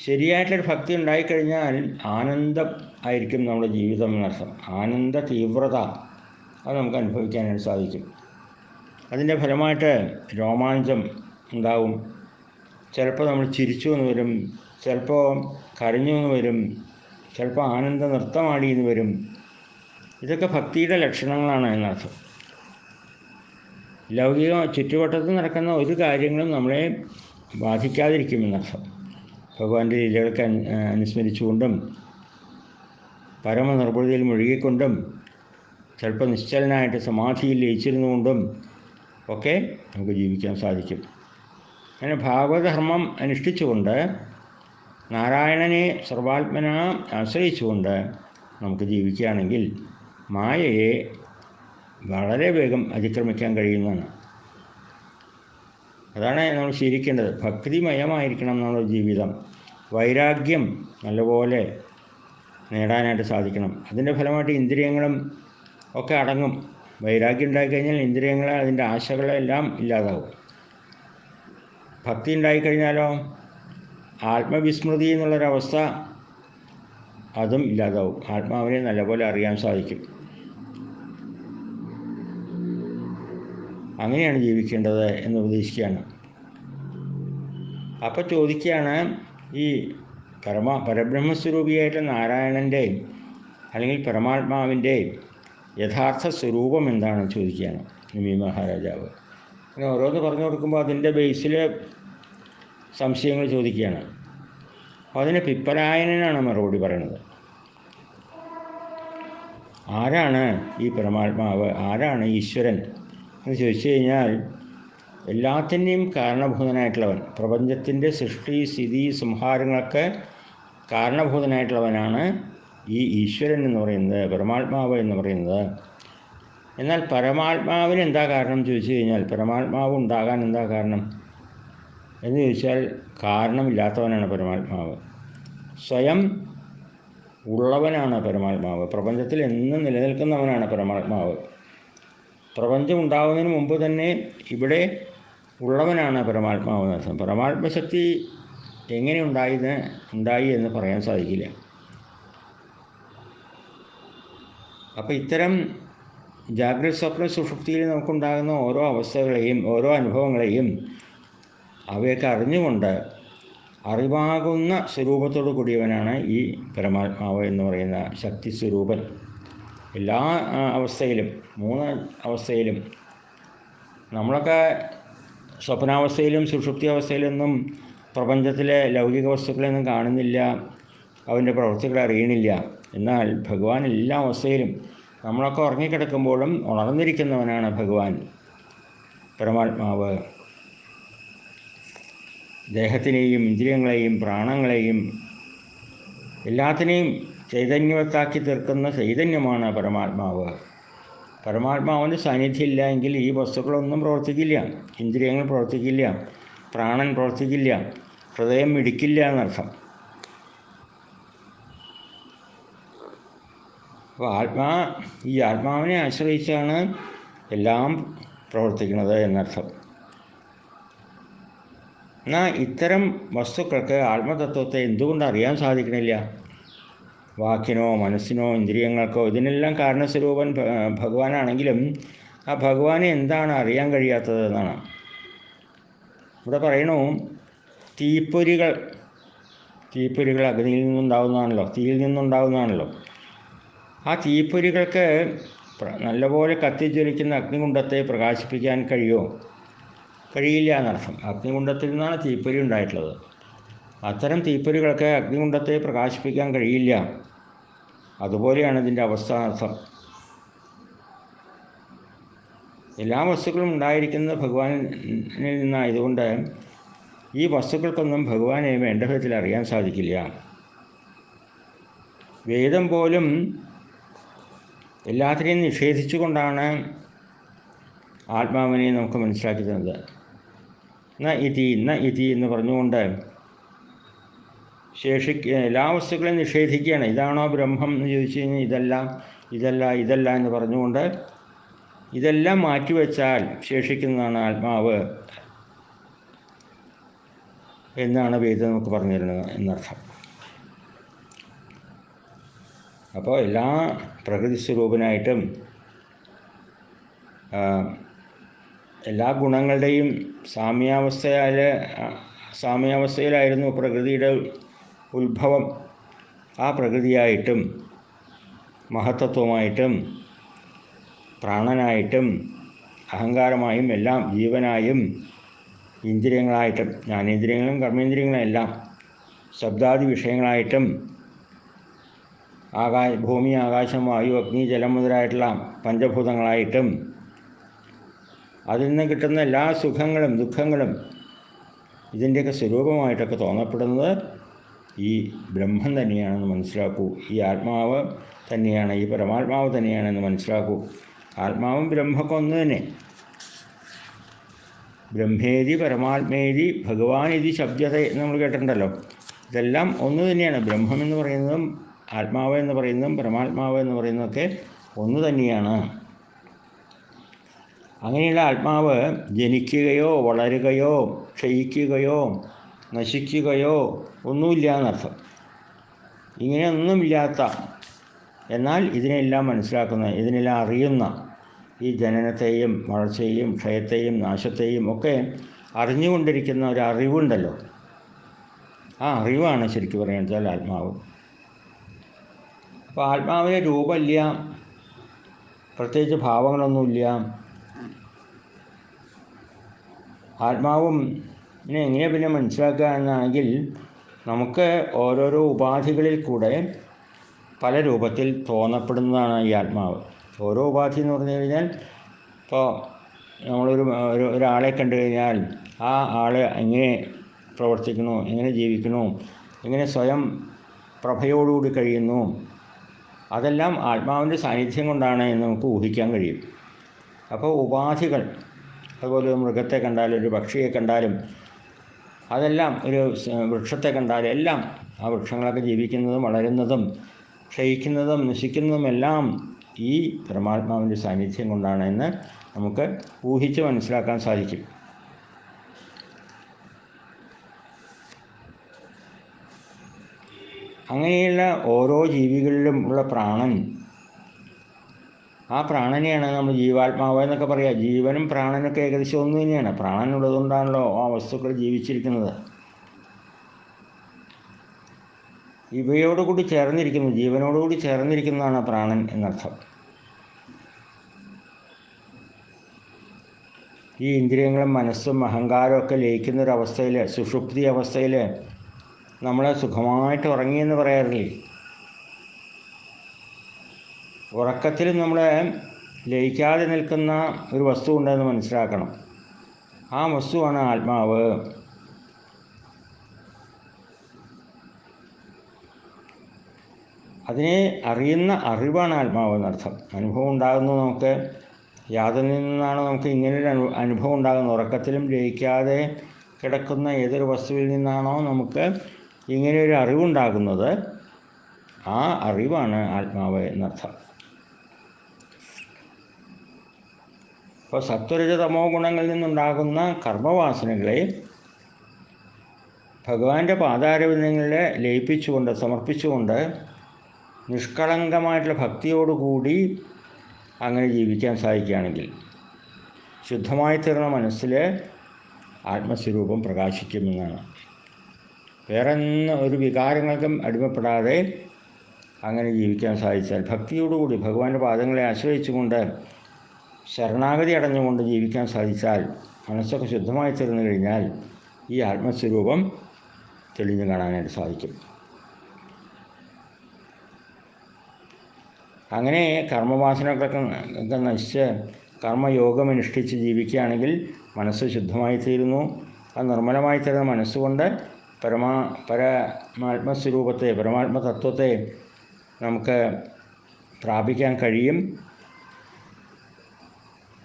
S2: ശരിയായിട്ടുള്ളൊരു ഭക്തി ഉണ്ടായിക്കഴിഞ്ഞാൽ ആനന്ദം ആയിരിക്കും നമ്മുടെ ജീവിതം എന്നർത്ഥം. ആനന്ദ തീവ്രത അത് നമുക്ക് അനുഭവിക്കാനായിട്ട് സാധിക്കും. അതിൻ്റെ ഫലമായിട്ട് രോമാഞ്ചം ഉണ്ടാവും. ചിലപ്പോൾ നമ്മൾ ചിരിച്ചു എന്ന് വരും, ചിലപ്പോൾ കരഞ്ഞു എന്ന് വരും, ചിലപ്പോൾ ആനന്ദ നൃത്തമാടി എന്ന് വരും. ഇതൊക്കെ ഭക്തിയുടെ ലക്ഷണങ്ങളാണ് എന്നർത്ഥം. ലൗകിക ചുറ്റുവട്ടത്ത് നടക്കുന്ന ഒരു കാര്യങ്ങളും നമ്മളെ ബാധിക്കാതിരിക്കുമെന്നർത്ഥം. ഭഗവാന്റെ ലീലകൾക്ക് അനുസ്മരിച്ചുകൊണ്ടും പരമനിർവൃതിയിൽ മുഴുകിക്കൊണ്ടും ചിലപ്പോൾ നിശ്ചലനായിട്ട് സമാധിയിൽ ലയിച്ചിരുന്നുകൊണ്ടും ഒക്കെ നമുക്ക് ജീവിക്കാൻ സാധിക്കും. അങ്ങനെ ഭാഗവതധർമ്മം അനുഷ്ഠിച്ചുകൊണ്ട് നാരായണനെ സർവാത്മന ആശ്രയിച്ചുകൊണ്ട് നമുക്ക് ജീവിക്കുകയാണെങ്കിൽ മായയെ വളരെ വേഗം അതിക്രമിക്കാൻ കഴിയുന്നതാണ്. അതാണ് നമ്മൾ ശീലിക്കേണ്ടത്. ഭക്തിമയമായിരിക്കണം നമ്മുടെ ജീവിതം. വൈരാഗ്യം നല്ലപോലെ നേടാനായിട്ട് സാധിക്കണം. അതിൻ്റെ ഫലമായിട്ട് ഇന്ദ്രിയങ്ങളും ഒക്കെ അടങ്ങും. വൈരാഗ്യം ഉണ്ടായിക്കഴിഞ്ഞാൽ ഇന്ദ്രിയങ്ങളെ, അതിൻ്റെ ആശകളെല്ലാം ഇല്ലാതാവും. ഭക്തി ഉണ്ടായിക്കഴിഞ്ഞാലോ ആത്മവിസ്മൃതി എന്നുള്ളൊരവസ്ഥ അതും ഇല്ലാതാവും. ആത്മാവിനെ നല്ലപോലെ അറിയാൻ സാധിക്കും. അങ്ങനെയാണ് ജീവിക്കേണ്ടത് എന്ന് ഉപദേശിക്കുകയാണ്. അപ്പോൾ ചോദിക്കുകയാണ്, ഈ പരബ്രഹ്മസ്വരൂപിയായിട്ട് നാരായണൻ്റെ അല്ലെങ്കിൽ പരമാത്മാവിൻ്റെ യഥാർത്ഥ സ്വരൂപം എന്താണെന്ന് ചോദിക്കുകയാണ് നിമി മഹാരാജാവ്. അങ്ങനെ ഓരോന്ന് പറഞ്ഞു കൊടുക്കുമ്പോൾ അതിൻ്റെ ബേസിൽ സംശയങ്ങൾ ചോദിക്കുകയാണ്. അപ്പോൾ അതിന് പിപ്പലായനാണ് മറുപടി പറയുന്നത്. ആരാണ് ഈ പരമാത്മാവ്, ആരാണ് ഈശ്വരൻ എന്ന് ചോദിച്ചു കഴിഞ്ഞാൽ, എല്ലാത്തിൻ്റെയും കാരണഭൂതനായിട്ടുള്ളവൻ, പ്രപഞ്ചത്തിൻ്റെ സൃഷ്ടി, സ്ഥിതി, സംഹാരങ്ങളൊക്കെ കാരണഭൂതനായിട്ടുള്ളവനാണ് ഈ ഈശ്വരൻ എന്ന് പറയുന്നത്, പരമാത്മാവ് എന്ന് പറയുന്നത്. എന്നാൽ പരമാത്മാവിന് എന്താ കാരണം ചോദിച്ചു കഴിഞ്ഞാൽ, പരമാത്മാവ് ഉണ്ടാകാൻ എന്താ കാരണം എന്ന് ചോദിച്ചാൽ, കാരണമില്ലാത്തവനാണ് പരമാത്മാവ്. സ്വയം ഉള്ളവനാണ് പരമാത്മാവ്. പ്രപഞ്ചത്തിൽ എന്നും നിലനിൽക്കുന്നവനാണ് പരമാത്മാവ്. പ്രപഞ്ചം ഉണ്ടാകുന്നതിന് മുമ്പ് തന്നെ ഇവിടെ ഉള്ളവനാണ് പരമാത്മാവ് എന്നർത്ഥം. പരമാത്മശക്തി എങ്ങനെ ഉണ്ടായി എന്ന് പറയാൻ സാധിക്കില്ല. അപ്പോൾ ഇത്തരം ജാഗ്രത സ്വപ്ന സുഷുപ്തിയിൽ നമുക്കുണ്ടാകുന്ന ഓരോ അവസ്ഥകളെയും ഓരോ അനുഭവങ്ങളെയും അവയൊക്കെ അറിഞ്ഞുകൊണ്ട് അറിവാകുന്ന സ്വരൂപത്തോടു കൂടിയവനാണ് ഈ പരമാത്മാവ് എന്ന് പറയുന്ന ശക്തി സ്വരൂപൻ. എല്ലാ അവസ്ഥയിലും, 3 അവസ്ഥയിലും, നമ്മളൊക്കെ സ്വപ്നാവസ്ഥയിലും സുഷുപ്തി അവസ്ഥയിലൊന്നും പ്രപഞ്ചത്തിലെ ലൗകിക വസ്തുക്കളെയൊന്നും കാണുന്നില്ല, അവൻ്റെ പ്രവൃത്തികളെ അറിയണില്ല. എന്നാൽ ഭഗവാൻ എല്ലാ അവസ്ഥയിലും, നമ്മളൊക്കെ ഉറങ്ങിക്കിടക്കുമ്പോഴും ഉണർന്നിരിക്കുന്നവനാണ് ഭഗവാൻ പരമാത്മാവ്. ദേഹത്തിനെയും ഇന്ദ്രിയങ്ങളെയും പ്രാണങ്ങളെയും എല്ലാത്തിനെയും ചൈതന്യവത്താക്കി തീർക്കുന്ന ചൈതന്യമാണ് പരമാത്മാവ്. പരമാത്മാവിൻ്റെ സാന്നിധ്യം ഇല്ല എങ്കിൽ ഈ വസ്തുക്കളൊന്നും പ്രവർത്തിക്കില്ല. ഇന്ദ്രിയങ്ങൾ പ്രവർത്തിക്കില്ല, പ്രാണൻ പ്രവർത്തിക്കില്ല, ഹൃദയം മിടിക്കില്ല എന്നർത്ഥം. അപ്പോൾ ഈ ആത്മാവിനെ ആശ്രയിച്ചാണ് എല്ലാം പ്രവർത്തിക്കുന്നത് എന്നർത്ഥം. എന്നാൽ ഇത്തരം വസ്തുക്കൾക്ക് ആത്മതത്വത്തെ എന്തുകൊണ്ട് അറിയാൻ സാധിക്കണില്ല? വാക്കിനോ മനസ്സിനോ ഇന്ദ്രിയങ്ങൾക്കോ ഇതിനെല്ലാം കാരണസ്വരൂപൻ ഭഗവാനാണെങ്കിലും ആ ഭഗവാനെ എന്താണ് അറിയാൻ കഴിയാത്തത് എന്നാണ് ഇവിടെ പറയണു. തീപ്പൊരികൾ അഗ്നിയിൽ നിന്നുണ്ടാവുന്നതാണല്ലോ, തീയിൽ നിന്നുണ്ടാവുന്നതാണല്ലോ. ആ തീപ്പൊരികൾക്ക് നല്ലപോലെ കത്തിജ്വലിക്കുന്ന അഗ്നികുണ്ഡത്തെ പ്രകാശിപ്പിക്കാൻ കഴിയുമോ? കഴിയില്ല എന്നർത്ഥം. അഗ്നികുണ്ഡത്തിൽ നിന്നാണ് തീപ്പൊരി ഉണ്ടായിട്ടുള്ളത്. അത്തരം തീപ്പൊരികൾക്ക് അഗ്നികുണ്ഡത്തെ പ്രകാശിപ്പിക്കാൻ കഴിയില്ല. അതുപോലെയാണ് ഇതിൻ്റെ അവസ്ഥ അർത്ഥം. എല്ലാ വസ്തുക്കളും ഉണ്ടായിരിക്കുന്നത് ഭഗവാനിൽ നിന്നായതുകൊണ്ട് ഈ വസ്തുക്കൾക്കൊന്നും ഭഗവാനെ വേണ്ട വിധത്തിൽ അറിയാൻ സാധിക്കില്ല. വേദം പോലും എല്ലാത്തിനെയും നിഷേധിച്ചുകൊണ്ടാണ് ആത്മാവിനെ നമുക്ക് മനസ്സിലാക്കി തന്നത്. ന ഇതി എന്ന് പറഞ്ഞുകൊണ്ട് എല്ലാ വസ്തുക്കളെയും നിഷേധിക്കുകയാണ്. ഇതാണോ ബ്രഹ്മം എന്ന് ചോദിച്ചു കഴിഞ്ഞാൽ ഇതല്ല എന്ന് പറഞ്ഞുകൊണ്ട് ഇതെല്ലാം മാറ്റിവെച്ചാൽ ശേഷിക്കുന്നതാണ് ആത്മാവ് എന്നാണ് വേദം നമുക്ക് പറഞ്ഞു തരുന്നത് എന്നർത്ഥം. അപ്പോൾ എല്ലാ പ്രകൃതി സ്വരൂപനായിട്ടും എല്ലാ ഗുണങ്ങളുടെയും സാമ്യാവസ്ഥയിലായിരുന്നു പ്രകൃതിയുടെ ഉത്ഭവം. ആ പ്രകൃതിയായിട്ടും മഹത്തത്വമായിട്ടും പ്രാണനായിട്ടും അഹങ്കാരമായും എല്ലാം ജീവനായും ഇന്ദ്രിയങ്ങളായിട്ടും ജ്ഞാനേന്ദ്രിയങ്ങളും കർമ്മേന്ദ്രിയങ്ങളും എല്ലാം ശബ്ദാദി വിഷയങ്ങളായിട്ടും ഭൂമി ആകാശം വായു അഗ്നി ജലം മുതലായിട്ടുള്ള പഞ്ചഭൂതങ്ങളായിട്ടും അതിൽ നിന്ന് കിട്ടുന്ന എല്ലാ സുഖങ്ങളും ദുഃഖങ്ങളും ഇതിൻ്റെയൊക്കെ സ്വരൂപമായിട്ടൊക്കെ തോന്നപ്പെടുന്നത് ഈ ബ്രഹ്മം തന്നെയാണെന്ന് മനസ്സിലാക്കൂ. ഈ ആത്മാവ് തന്നെയാണ്, ഈ പരമാത്മാവ് തന്നെയാണെന്ന് മനസ്സിലാക്കൂ. ആത്മാവും ബ്രഹ്മമൊക്കെ ഒന്ന് തന്നെ. ബ്രഹ്മേതി പരമാത്മേതി ഭഗവാൻ ഇതി ശബ്ദത എന്ന് നമ്മൾ കേട്ടിട്ടുണ്ടല്ലോ. ഇതെല്ലാം ഒന്ന് തന്നെയാണ്. ബ്രഹ്മം എന്ന് പറയുന്നതും ആത്മാവ് എന്ന് പറയുന്നതും പരമാത്മാവ് എന്ന് പറയുന്നതൊക്കെ ഒന്ന് തന്നെയാണ്. അങ്ങനെയുള്ള ആത്മാവ് ജനിക്കുകയോ വളരുകയോ ക്ഷയിക്കുകയോ നശിക്കുകയോ ഒന്നുമില്ല എന്നർത്ഥം. ഇങ്ങനെയൊന്നുമില്ലാത്ത, എന്നാൽ ഇതിനെല്ലാം മനസ്സിലാക്കുന്ന, ഇതിനെല്ലാം അറിയുന്ന, ഈ ജനനത്തെയും വളർച്ചയെയും ക്ഷയത്തെയും നാശത്തെയും ഒക്കെ അറിഞ്ഞുകൊണ്ടിരിക്കുന്ന ഒരു അറിവുണ്ടല്ലോ, ആ അറിവാണ് ശരിക്കും പറയുന്നത് ആത്മാവ്. അപ്പോൾ ആത്മാവിന് രൂപമില്ല, പ്രത്യേകിച്ച് ഭാവങ്ങളൊന്നുമില്ല. ആത്മാവും എങ്ങനെയാണ് പിന്നെ മനസ്സിലാക്കുക എന്നാണെങ്കിൽ നമുക്ക് ഓരോരോ ഉപാധികളിൽ കൂടെ പല രൂപത്തിൽ തോന്നപ്പെടുന്നതാണ് ഈ ആത്മാവ്. ഓരോ ഉപാധി എന്ന് പറഞ്ഞു കഴിഞ്ഞാൽ ഇപ്പോൾ ഒരാളെ കണ്ടു കഴിഞ്ഞാൽ ആ ആൾ എങ്ങനെ പ്രവർത്തിക്കുന്നു, എങ്ങനെ ജീവിക്കുന്നു, എങ്ങനെ സ്വയം പ്രഭയോടുകൂടി കഴിയുന്നു, അതെല്ലാം ആത്മാവിൻ്റെ സാന്നിധ്യം കൊണ്ടാണ് എന്ന് നമുക്ക് ഊഹിക്കാൻ കഴിയും. അപ്പോൾ ഉപാധികൾ, അതുപോലെ മൃഗത്തെ കണ്ടാലും ഒരു പക്ഷിയെ കണ്ടാലും അതെല്ലാം, ഒരു വൃക്ഷത്തെ കണ്ടാലും എല്ലാം, ആ വൃക്ഷങ്ങളൊക്കെ ജീവിക്കുന്നതും വളരുന്നതും ക്ഷയിക്കുന്നതും നശിക്കുന്നതുമെല്ലാം ഈ പരമാത്മാവിൻ്റെ സാന്നിധ്യം കൊണ്ടാണ് എന്ന് നമുക്ക് ഊഹിച്ച് മനസ്സിലാക്കാൻ സാധിക്കും. അങ്ങനെയുള്ള ഓരോ ജീവികളിലും ഉള്ള പ്രാണൻ ആ പ്രാണനെയാണ് നമ്മൾ ജീവാത്മാവ് എന്നൊക്കെ പറയുക. ജീവനും പ്രാണനൊക്കെ ഏകദേശം ഒന്ന് തന്നെയാണ്. പ്രാണനുള്ളതുകൊണ്ടാണല്ലോ ആ വസ്തുക്കൾ ജീവിച്ചിരിക്കുന്നത്. ഇവയോടുകൂടി ചേർന്നിരിക്കുന്നു, ജീവനോടുകൂടി ചേർന്നിരിക്കുന്നതാണ് പ്രാണൻ എന്നർത്ഥം. ഈ ഇന്ദ്രിയങ്ങളും മനസ്സും അഹങ്കാരവും ഒക്കെ ലയിക്കുന്നൊരവസ്ഥയിൽ, സുഷുപ്തി അവസ്ഥയിൽ നമ്മളെ സുഖമായിട്ട് ഉറങ്ങിയെന്ന് പറയാറില്ലേ? ഉറക്കത്തിലും നമ്മളെ ലയിക്കാതെ നിൽക്കുന്ന ഒരു വസ്തു ഉണ്ടെന്ന് മനസ്സിലാക്കണം. ആ വസ്തുവാണ് ആത്മാവ്. അതിനെ അറിയുന്ന അറിവാണ് ആത്മാവ് എന്നർത്ഥം. അനുഭവം ഉണ്ടാകുന്നു നമുക്ക്. യാതൊന്നിൽ നിന്നാണ് നമുക്ക് ഇങ്ങനൊരു അനുഭവം ഉണ്ടാകുന്നത്? ഉറക്കത്തിലും ലയിക്കാതെ കിടക്കുന്ന ഏതൊരു വസ്തുവിൽ നിന്നാണോ നമുക്ക് ഇങ്ങനെയൊരു അറിവുണ്ടാകുന്നത്, ആ അറിവാണ് ആത്മാവ് എന്നർത്ഥം. അപ്പോൾ സത്വരജ തമോ ഗുണങ്ങളിൽ നിന്നുണ്ടാകുന്ന കർമ്മവാസനകളെ ഭഗവാന്റെ പാദാരവിന്ദങ്ങളിൽ ലയിപ്പിച്ചുകൊണ്ട്, സമർപ്പിച്ചുകൊണ്ട് നിഷ്കളങ്കമായിട്ടുള്ള ഭക്തിയോടുകൂടി അങ്ങനെ ജീവിക്കാൻ സാധിക്കുകയാണെങ്കിൽ ശുദ്ധമായി തീർന്ന മനസ്സിൽ ആത്മസ്വരൂപം പ്രകാശിക്കുമെന്നാണ്. വേറെ ഒരു വികാരങ്ങൾക്കും അടിമപ്പെടാതെ അങ്ങനെ ജീവിക്കാൻ സാധിച്ചാൽ, ഭക്തിയോടുകൂടി ഭഗവാന്റെ പാദങ്ങളെ ആശ്രയിച്ചുകൊണ്ട് ശരണാഗതി അടഞ്ഞുകൊണ്ട് ജീവിക്കാൻ സാധിച്ചാൽ, മനസ്സൊക്കെ ശുദ്ധമായി തീർന്നു കഴിഞ്ഞാൽ ഈ ആത്മസ്വരൂപം തെളിഞ്ഞു കാണാനായിട്ട് സാധിക്കും. അങ്ങനെ കർമ്മവാസനകളൊക്കെ നശിച്ച് കർമ്മയോഗം അനുഷ്ഠിച്ച് ജീവിക്കുകയാണെങ്കിൽ മനസ്സ് ശുദ്ധമായി തീരുന്നു. ആ നിർമ്മലമായി തീരുന്ന മനസ്സുകൊണ്ട് പരമാത്മസ്വരൂപത്തെ, പരമാത്മതത്വത്തെ നമുക്ക് പ്രാപിക്കാൻ കഴിയും.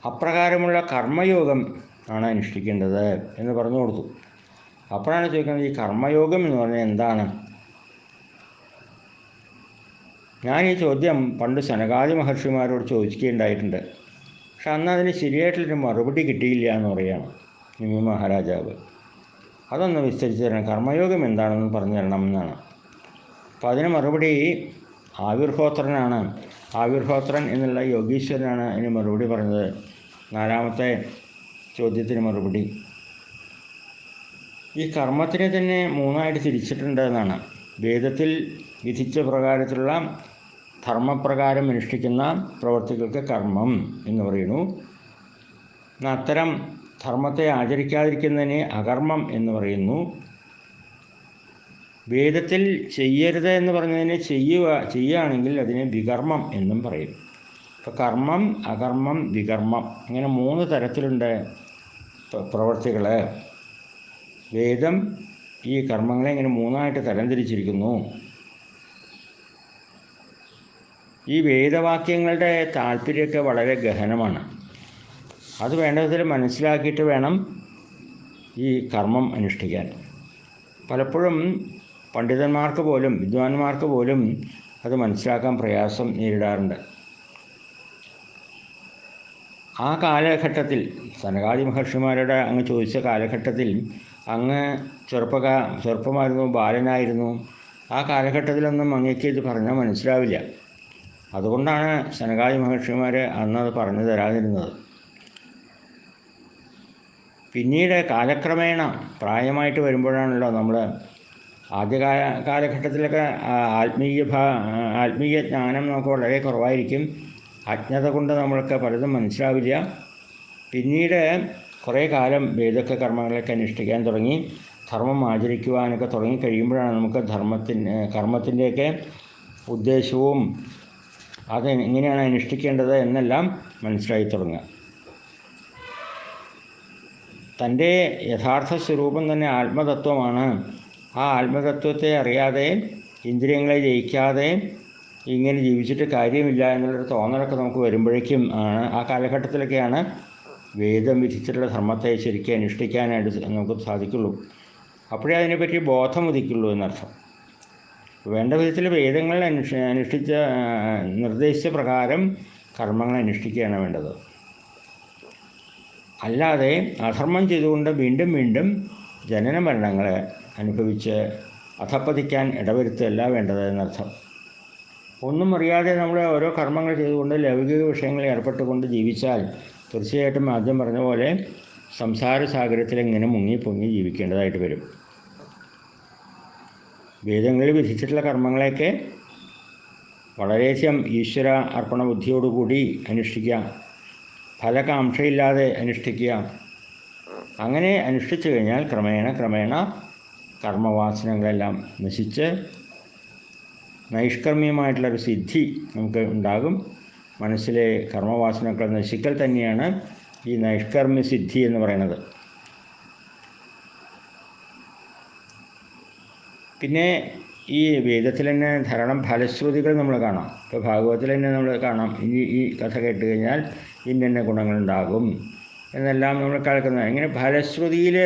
S2: അപ്രകാരമുള്ള കർമ്മയോഗം ആണ് അനുഷ്ഠിക്കേണ്ടത് എന്ന് പറഞ്ഞു കൊടുത്തു. അപ്പോഴാണ് ചോദിക്കുന്നത്, ഈ കർമ്മയോഗം എന്ന് പറഞ്ഞാൽ എന്താണ്? ഞാൻ ഈ ചോദ്യം പണ്ട് സനകാദി മഹർഷിമാരോട് ചോദിക്കുകയുണ്ടായിട്ടുണ്ട്. പക്ഷെ അന്ന് അതിന് ശരിയായിട്ടുള്ളൊരു മറുപടി കിട്ടിയില്ല എന്ന് പറയുകയാണ് നിമി മഹാരാജാവ്. അതൊന്ന് വിസ്തരിച്ച് തരണം, കർമ്മയോഗം എന്താണെന്ന് പറഞ്ഞു തരണം എന്നാണ്. അപ്പോൾ അതിന് മറുപടി ആവിർഹോത്രനാണ്. ആവിർഹോത്രൻ എന്നുള്ള യോഗീശ്വരനാണ് അതിന് മറുപടി പറഞ്ഞത്. 4ാമത്തെ ചോദ്യത്തിന് മറുപടി ഈ കർമ്മത്തിനെ തന്നെ 3ആയിട്ട് തിരിച്ചിട്ടുണ്ട് എന്നാണ്. വേദത്തിൽ വിധിച്ച പ്രകാരത്തിലുള്ള ധർമ്മപ്രകാരം അനുഷ്ഠിക്കുന്ന പ്രവർത്തികൾക്ക് കർമ്മം എന്ന് പറയുന്നു. അത്തരം ധർമ്മത്തെ ആചരിക്കാതിരിക്കുന്നതിനെ അകർമ്മം എന്ന് പറയുന്നു. വേദത്തിൽ ചെയ്യരുത് എന്ന് പറഞ്ഞതിനെ ചെയ്യുകയാണെങ്കിൽ അതിനെ വികർമ്മം എന്നും പറയും. ഇപ്പോൾ കർമ്മം, അകർമ്മം, വികർമ്മം ഇങ്ങനെ 3 തരത്തിലുണ്ട് പ്രവർത്തികൾ. വേദം ഈ കർമ്മങ്ങളെ ഇങ്ങനെ 3ആയിട്ട് തരംതിരിച്ചിരിക്കുന്നു. ഈ വേദവാക്യങ്ങളുടെ താല്പര്യമൊക്കെ വളരെ ഗഹനമാണ്. അത് വേണ്ട വിധത്തിൽ മനസ്സിലാക്കിയിട്ട് വേണം ഈ കർമ്മം അനുഷ്ഠിക്കാൻ. പലപ്പോഴും പണ്ഡിതന്മാർക്ക് പോലും, വിദ്വാൻമാർക്ക് പോലും അത് മനസ്സിലാക്കാൻ പ്രയാസം നേരിടാറുണ്ട്. ആ കാലഘട്ടത്തിൽ, സനകാദി മഹർഷിമാരുടെ അങ്ങ് ചോദിച്ച കാലഘട്ടത്തിൽ അങ്ങ് ചെറുപ്പമായിരുന്നു, ബാലനായിരുന്നു. ആ കാലഘട്ടത്തിലൊന്നും അങ്ങേക്ക് ഇത് പറഞ്ഞാൽ മനസ്സിലാവില്ല. അതുകൊണ്ടാണ് സനകാദി മഹർഷിമാർ അന്നത് പറഞ്ഞു തരാതിരുന്നത്. പിന്നീട് കാലക്രമേണ പ്രായമായിട്ട് വരുമ്പോഴാണല്ലോ നമ്മൾ കാലഘട്ടത്തിലൊക്കെ ആത്മീയ ജ്ഞാനം നമുക്ക് വളരെ കുറവായിരിക്കും. അജ്ഞത കൊണ്ട് നമ്മൾക്ക് പലതും മനസ്സിലാവില്ല. പിന്നീട് കുറേ കാലം വേദൊക്കെ കർമ്മങ്ങളൊക്കെ അനുഷ്ഠിക്കാൻ തുടങ്ങി, ധർമ്മം ആചരിക്കുവാനൊക്കെ തുടങ്ങി കഴിയുമ്പോഴാണ് നമുക്ക് കർമ്മത്തിൻ്റെയൊക്കെ ഉദ്ദേശവും അത് എങ്ങനെയാണ് അനുഷ്ഠിക്കേണ്ടത് എന്നെല്ലാം മനസ്സിലായി തുടങ്ങുക. തൻ്റെ യഥാർത്ഥ സ്വരൂപം തന്നെ ആത്മതത്വമാണ്. ആ ആത്മതത്വത്തെ അറിയാതെ, ഇന്ദ്രിയങ്ങളെ ജയിക്കാതെ ഇങ്ങനെ ജീവിച്ചിട്ട് കാര്യമില്ല എന്നുള്ളൊരു തോന്നലൊക്കെ നമുക്ക് വരുമ്പോഴേക്കും ആണ്, ആ കാലഘട്ടത്തിലൊക്കെയാണ് വേദം വിധിച്ചിട്ടുള്ള ധർമ്മത്തെ ശരിക്കും അനുഷ്ഠിക്കാനായിട്ട് നമുക്ക് സാധിക്കുള്ളൂ. അപ്പോഴേ അതിനെപ്പറ്റി ബോധം ഉദിക്കുള്ളൂ എന്നർത്ഥം. വേണ്ട വിധത്തിൽ വേദങ്ങൾ അനുഷ്ഠിച്ച നിർദ്ദേശിച്ച പ്രകാരം കർമ്മങ്ങൾ അനുഷ്ഠിക്കുകയാണ് വേണ്ടത്. അല്ലാതെ അധർമ്മം ചെയ്തുകൊണ്ട് വീണ്ടും വീണ്ടും ജനന മരണങ്ങളെ അനുഭവിച്ച് അധപ്പതിക്കാൻ ഇടവരുത്തല്ല വേണ്ടത് എന്നർത്ഥം. ഒന്നും അറിയാതെ നമ്മൾ ഓരോ കർമ്മങ്ങൾ ചെയ്തുകൊണ്ട് ലൗകിക വിഷയങ്ങളിൽ ഏർപ്പെട്ടുകൊണ്ട് ജീവിച്ചാൽ തീർച്ചയായിട്ടും ആദ്യം പറഞ്ഞ പോലെ സംസാര സാഗരത്തിൽ ഇങ്ങനെ മുങ്ങിപ്പൊങ്ങി ജീവിക്കേണ്ടതായിട്ട് വരും. വേദങ്ങളിൽ വിധിച്ചിട്ടുള്ള കർമ്മങ്ങളെയൊക്കെ വളരെയധികം ഈശ്വര അർപ്പണ ബുദ്ധിയോടുകൂടി അനുഷ്ഠിക്കുക, ഫലകാംക്ഷയില്ലാതെ അനുഷ്ഠിക്കുക. അങ്ങനെ അനുഷ്ഠിച്ചു കഴിഞ്ഞാൽ ക്രമേണ കർമ്മവാസനകളെല്ലാം നശിച്ച് നൈഷ്കർമ്മ്യമായിട്ടുള്ളൊരു സിദ്ധി നമുക്ക് ഉണ്ടാകും. മനസ്സിലെ കർമ്മവാസനകൾ നശിക്കൽ തന്നെയാണ് ഈ നൈഷ്കർമ്മ്യ സിദ്ധി എന്ന് പറയുന്നത്. പിന്നെ ഈ വേദത്തിൽ തന്നെ ധാരാളം ഫലശ്രുതികൾ നമ്മൾ കാണാം. ഇപ്പോൾ ഭാഗവതത്തിൽ തന്നെ നമ്മൾ കാണാം, ഈ കഥ കേട്ട് കഴിഞ്ഞാൽ ഇന്ന ഗുണങ്ങളുണ്ടാകും എന്നെല്ലാം നമ്മൾ കേൾക്കുന്നത്. ഇങ്ങനെ ഫലശ്രുതിയിൽ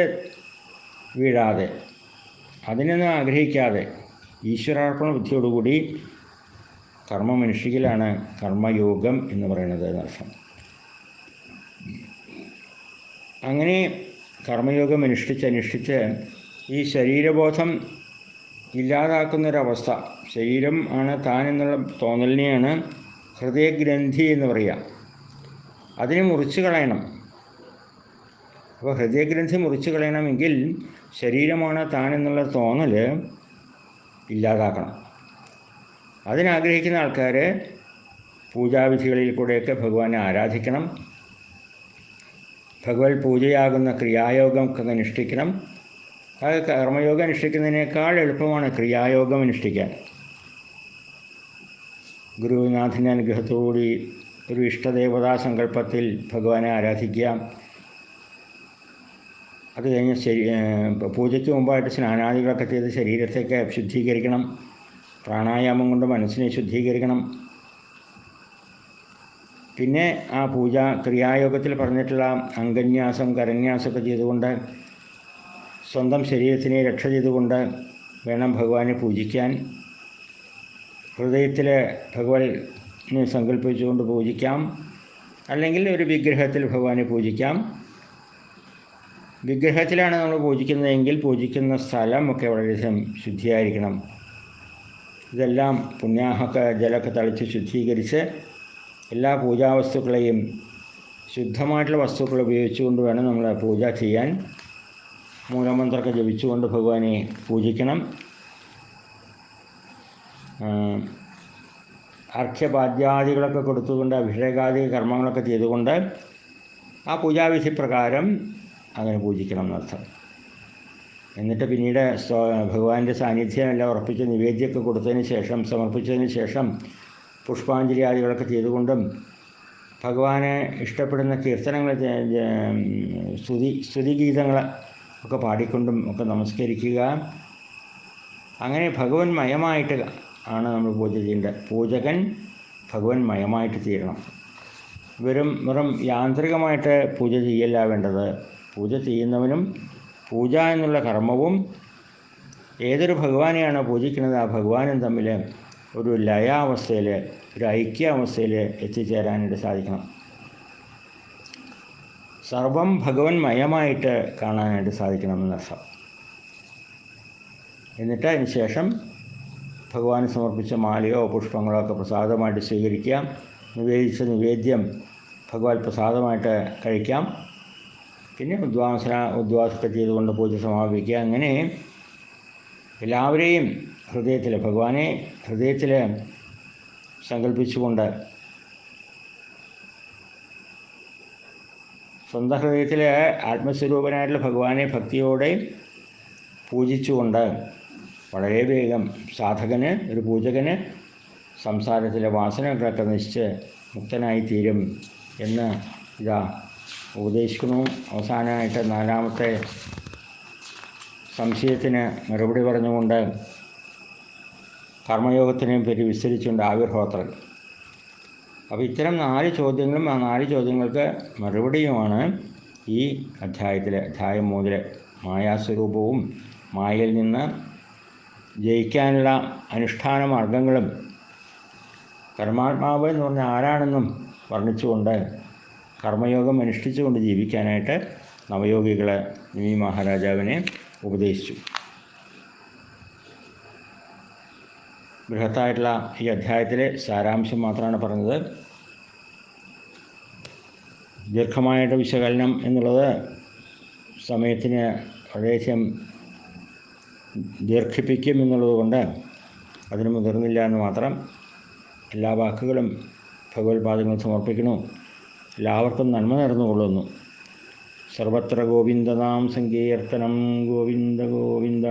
S2: വീഴാതെ, അതിനൊന്നും ആഗ്രഹിക്കാതെ ഈശ്വരാർപ്പണ ബുദ്ധിയോടുകൂടി കർമ്മം അനുഷ്ഠിക്കലാണ് കർമ്മയോഗം എന്ന് പറയുന്നത് എന്നർത്ഥം. അങ്ങനെ കർമ്മയോഗം അനുഷ്ഠിച്ച് ഈ ശരീരബോധം ഇല്ലാതാക്കുന്നൊരവസ്ഥ, ശരീരം ആണ് താൻ എന്നുള്ള തോന്നലിനെയാണ് ഹൃദയഗ്രന്ഥി എന്ന് പറയുക. അതിനെ മുറിച്ച് കളയണം. അപ്പോൾ ഹൃദയഗ്രന്ഥി മുറിച്ച് കളയണമെങ്കിൽ ശരീരമാണ് താൻ എന്നുള്ള തോന്നൽ ഇല്ലാതാക്കണം. അതിനാഗ്രഹിക്കുന്ന ആൾക്കാർ പൂജാവിധികളിൽ കൂടെയൊക്കെ ഭഗവാനെ ആരാധിക്കണം. ഭഗവത് പൂജയാകുന്ന ക്രിയായോഗം അനുഷ്ഠിക്കണം. അത് കർമ്മയോഗം അനുഷ്ഠിക്കുന്നതിനേക്കാൾ എളുപ്പമാണ് ക്രിയായോഗം അനുഷ്ഠിക്കാൻ. ഗുരുനാഥൻ്റെ അനുഗ്രഹത്തോടുകൂടി ഒരു ഇഷ്ടദേവതാ സങ്കല്പത്തിൽ ഭഗവാനെ ആരാധിക്കുക. അത് കഴിഞ്ഞ് പൂജയ്ക്ക് മുമ്പായിട്ട് സ്നാനാദികളൊക്കെ ചെയ്ത് ശരീരത്തെയൊക്കെ ശുദ്ധീകരിക്കണം. പ്രാണായാമം കൊണ്ട് മനസ്സിനെ ശുദ്ധീകരിക്കണം. പിന്നെ ആ ക്രിയായോഗത്തിൽ പറഞ്ഞിട്ടുള്ള അംഗന്യാസം കരന്യാസമൊക്കെ ചെയ്തുകൊണ്ട് സ്വന്തം ശരീരത്തിനെ രക്ഷ ചെയ്തുകൊണ്ട് വേണം ഭഗവാനെ പൂജിക്കാൻ. ഹൃദയത്തിൽ ഭഗവാനെ സങ്കല്പിച്ചുകൊണ്ട് പൂജിക്കാം. അല്ലെങ്കിൽ ഒരു വിഗ്രഹത്തിൽ ഭഗവാനെ പൂജിക്കാം. വിഗ്രഹത്തിലാണ് നമ്മൾ പൂജിക്കുന്നതെങ്കിൽ പൂജിക്കുന്ന സ്ഥലമൊക്കെ വളരെയധികം ശുദ്ധിയായിരിക്കണം. ഇതെല്ലാം പുണ്യാഹൊക്കെ ജലമൊക്കെ തളിച്ച് ശുദ്ധീകരിച്ച് എല്ലാ പൂജാവസ്തുക്കളെയും ശുദ്ധമായിട്ടുള്ള വസ്തുക്കൾ ഉപയോഗിച്ചുകൊണ്ട് വേണം നമ്മൾ പൂജ ചെയ്യാൻ. മൂലമന്ത്രമൊക്കെ ജപിച്ചുകൊണ്ട് ഭഗവാനെ പൂജിക്കണം. അർഘ്യപാദ്യാദികളൊക്കെ കൊടുത്തുകൊണ്ട് അഭിഷേകാദി കർമ്മങ്ങളൊക്കെ ചെയ്തുകൊണ്ട് ആ പൂജാവിധി പ്രകാരം അങ്ങനെ പൂജിക്കണം എന്നർത്ഥം. എന്നിട്ട് പിന്നീട് ഭഗവാന്റെ സാന്നിധ്യമെല്ലാം ഉറപ്പിച്ച് നിവേദ്യമൊക്കെ കൊടുത്തതിന് ശേഷം, സമർപ്പിച്ചതിന് ശേഷം പുഷ്പാഞ്ജലി ആദികളൊക്കെ ചെയ്തുകൊണ്ടും ഭഗവാനെ ഇഷ്ടപ്പെടുന്ന കീർത്തനങ്ങൾ, സ്തുതിഗീതങ്ങൾ ഒക്കെ പാടിക്കൊണ്ടും ഒക്കെ നമസ്കരിക്കുക. അങ്ങനെ ഭഗവന്മയമായിട്ട് ആണ് നമ്മൾ പൂജ ചെയ്യേണ്ടത്. പൂജകൻ ഭഗവന്മയമായിട്ട് തീരണം. വെറും യാന്ത്രികമായിട്ട് പൂജ ചെയ്യല്ല വേണ്ടത്. പൂജ ചെയ്യുന്നവനും പൂജ എന്നുള്ള കർമ്മവും ഏതൊരു ഭഗവാനെയാണോ പൂജിക്കുന്നത് ആ ഭഗവാനും തമ്മിൽ ഒരു ലയാവസ്ഥയിൽ, ഒരു ഐക്യാവസ്ഥയിൽ എത്തിച്ചേരാനായിട്ട് സാധിക്കണം. സർവം ഭഗവന്മയമായിട്ട് കാണാനായിട്ട് സാധിക്കണം എന്നർത്ഥം. എന്നിട്ട് അതിന് ശേഷം ഭഗവാന് സമർപ്പിച്ച മാലയോ പുഷ്പങ്ങളോ ഒക്കെ പ്രസാദമായിട്ട് സ്വീകരിക്കാം. നിവേദിച്ച നിവേദ്യം ഭഗവത് പ്രസാദമായിട്ട് കഴിക്കാം. പിന്നെ ഉദ്വാസമൊക്കെ ചെയ്തുകൊണ്ട് പൂജ സമാപിക്കുക. അങ്ങനെ എല്ലാവരെയും ഭഗവാനെ ഹൃദയത്തിൽ സങ്കല്പിച്ചുകൊണ്ട് സ്വന്തം ഹൃദയത്തിൽ ആത്മസ്വരൂപനായിട്ടുള്ള ഭഗവാനെ ഭക്തിയോടെ പൂജിച്ചുകൊണ്ട് വളരെ വേഗം സാധകന്, ഒരു പൂജകന് സംസാരത്തിലെ വാസനകളൊക്കെ നശിച്ച് മുക്തനായിത്തീരും എന്ന് ഉപദേശിക്കുന്നു. അവസാനമായിട്ട് നാലാമത്തെ സംശയത്തിന് മറുപടി പറഞ്ഞുകൊണ്ട് കർമ്മയോഗത്തിനെയും പറ്റി വിസ്തരിച്ചുകൊണ്ട് ആവിർഹോത്രൻ. അപ്പോൾ ഇത്തരം 4 ചോദ്യങ്ങളും ആ 4 ചോദ്യങ്ങൾക്ക് മറുപടിയുമാണ് ഈ അധ്യായം 3 മായാസ്വരൂപവും മായയിൽ നിന്ന് ജയിക്കാനുള്ള അനുഷ്ഠാന മാർഗങ്ങളും പരമാത്മാവ് എന്ന് പറഞ്ഞാൽ ആരാണെന്നും വർണ്ണിച്ചുകൊണ്ട് കർമ്മയോഗം അനുഷ്ഠിച്ചുകൊണ്ട് ജീവിക്കാനായിട്ട് നവയോഗികൾ നിമി മഹാരാജാവിനെ ഉപദേശിച്ചു. ബൃഹത്തായിട്ടുള്ള ഈ അധ്യായത്തിലെ സാരാംശം മാത്രമാണ് പറഞ്ഞത്. ദീർഘമായിട്ട് വിശകലനം എന്നുള്ളത് സമയത്തിന് വളരെയധികം ദീർഘിപ്പിക്കും എന്നുള്ളത് കൊണ്ട് അതിന് മുതിർന്നില്ല എന്ന് മാത്രം. എല്ലാ വാക്കുകളും ഭഗവത്പാദങ്ങൾ സമർപ്പിക്കുന്നു. എല്ലാവർക്കും നന്മ നേർന്നുകൊള്ളുന്നു. സർവത്ര ഗോവിന്ദനാം സങ്കീർത്തനം. ഗോവിന്ദ ഗോവിന്ദ.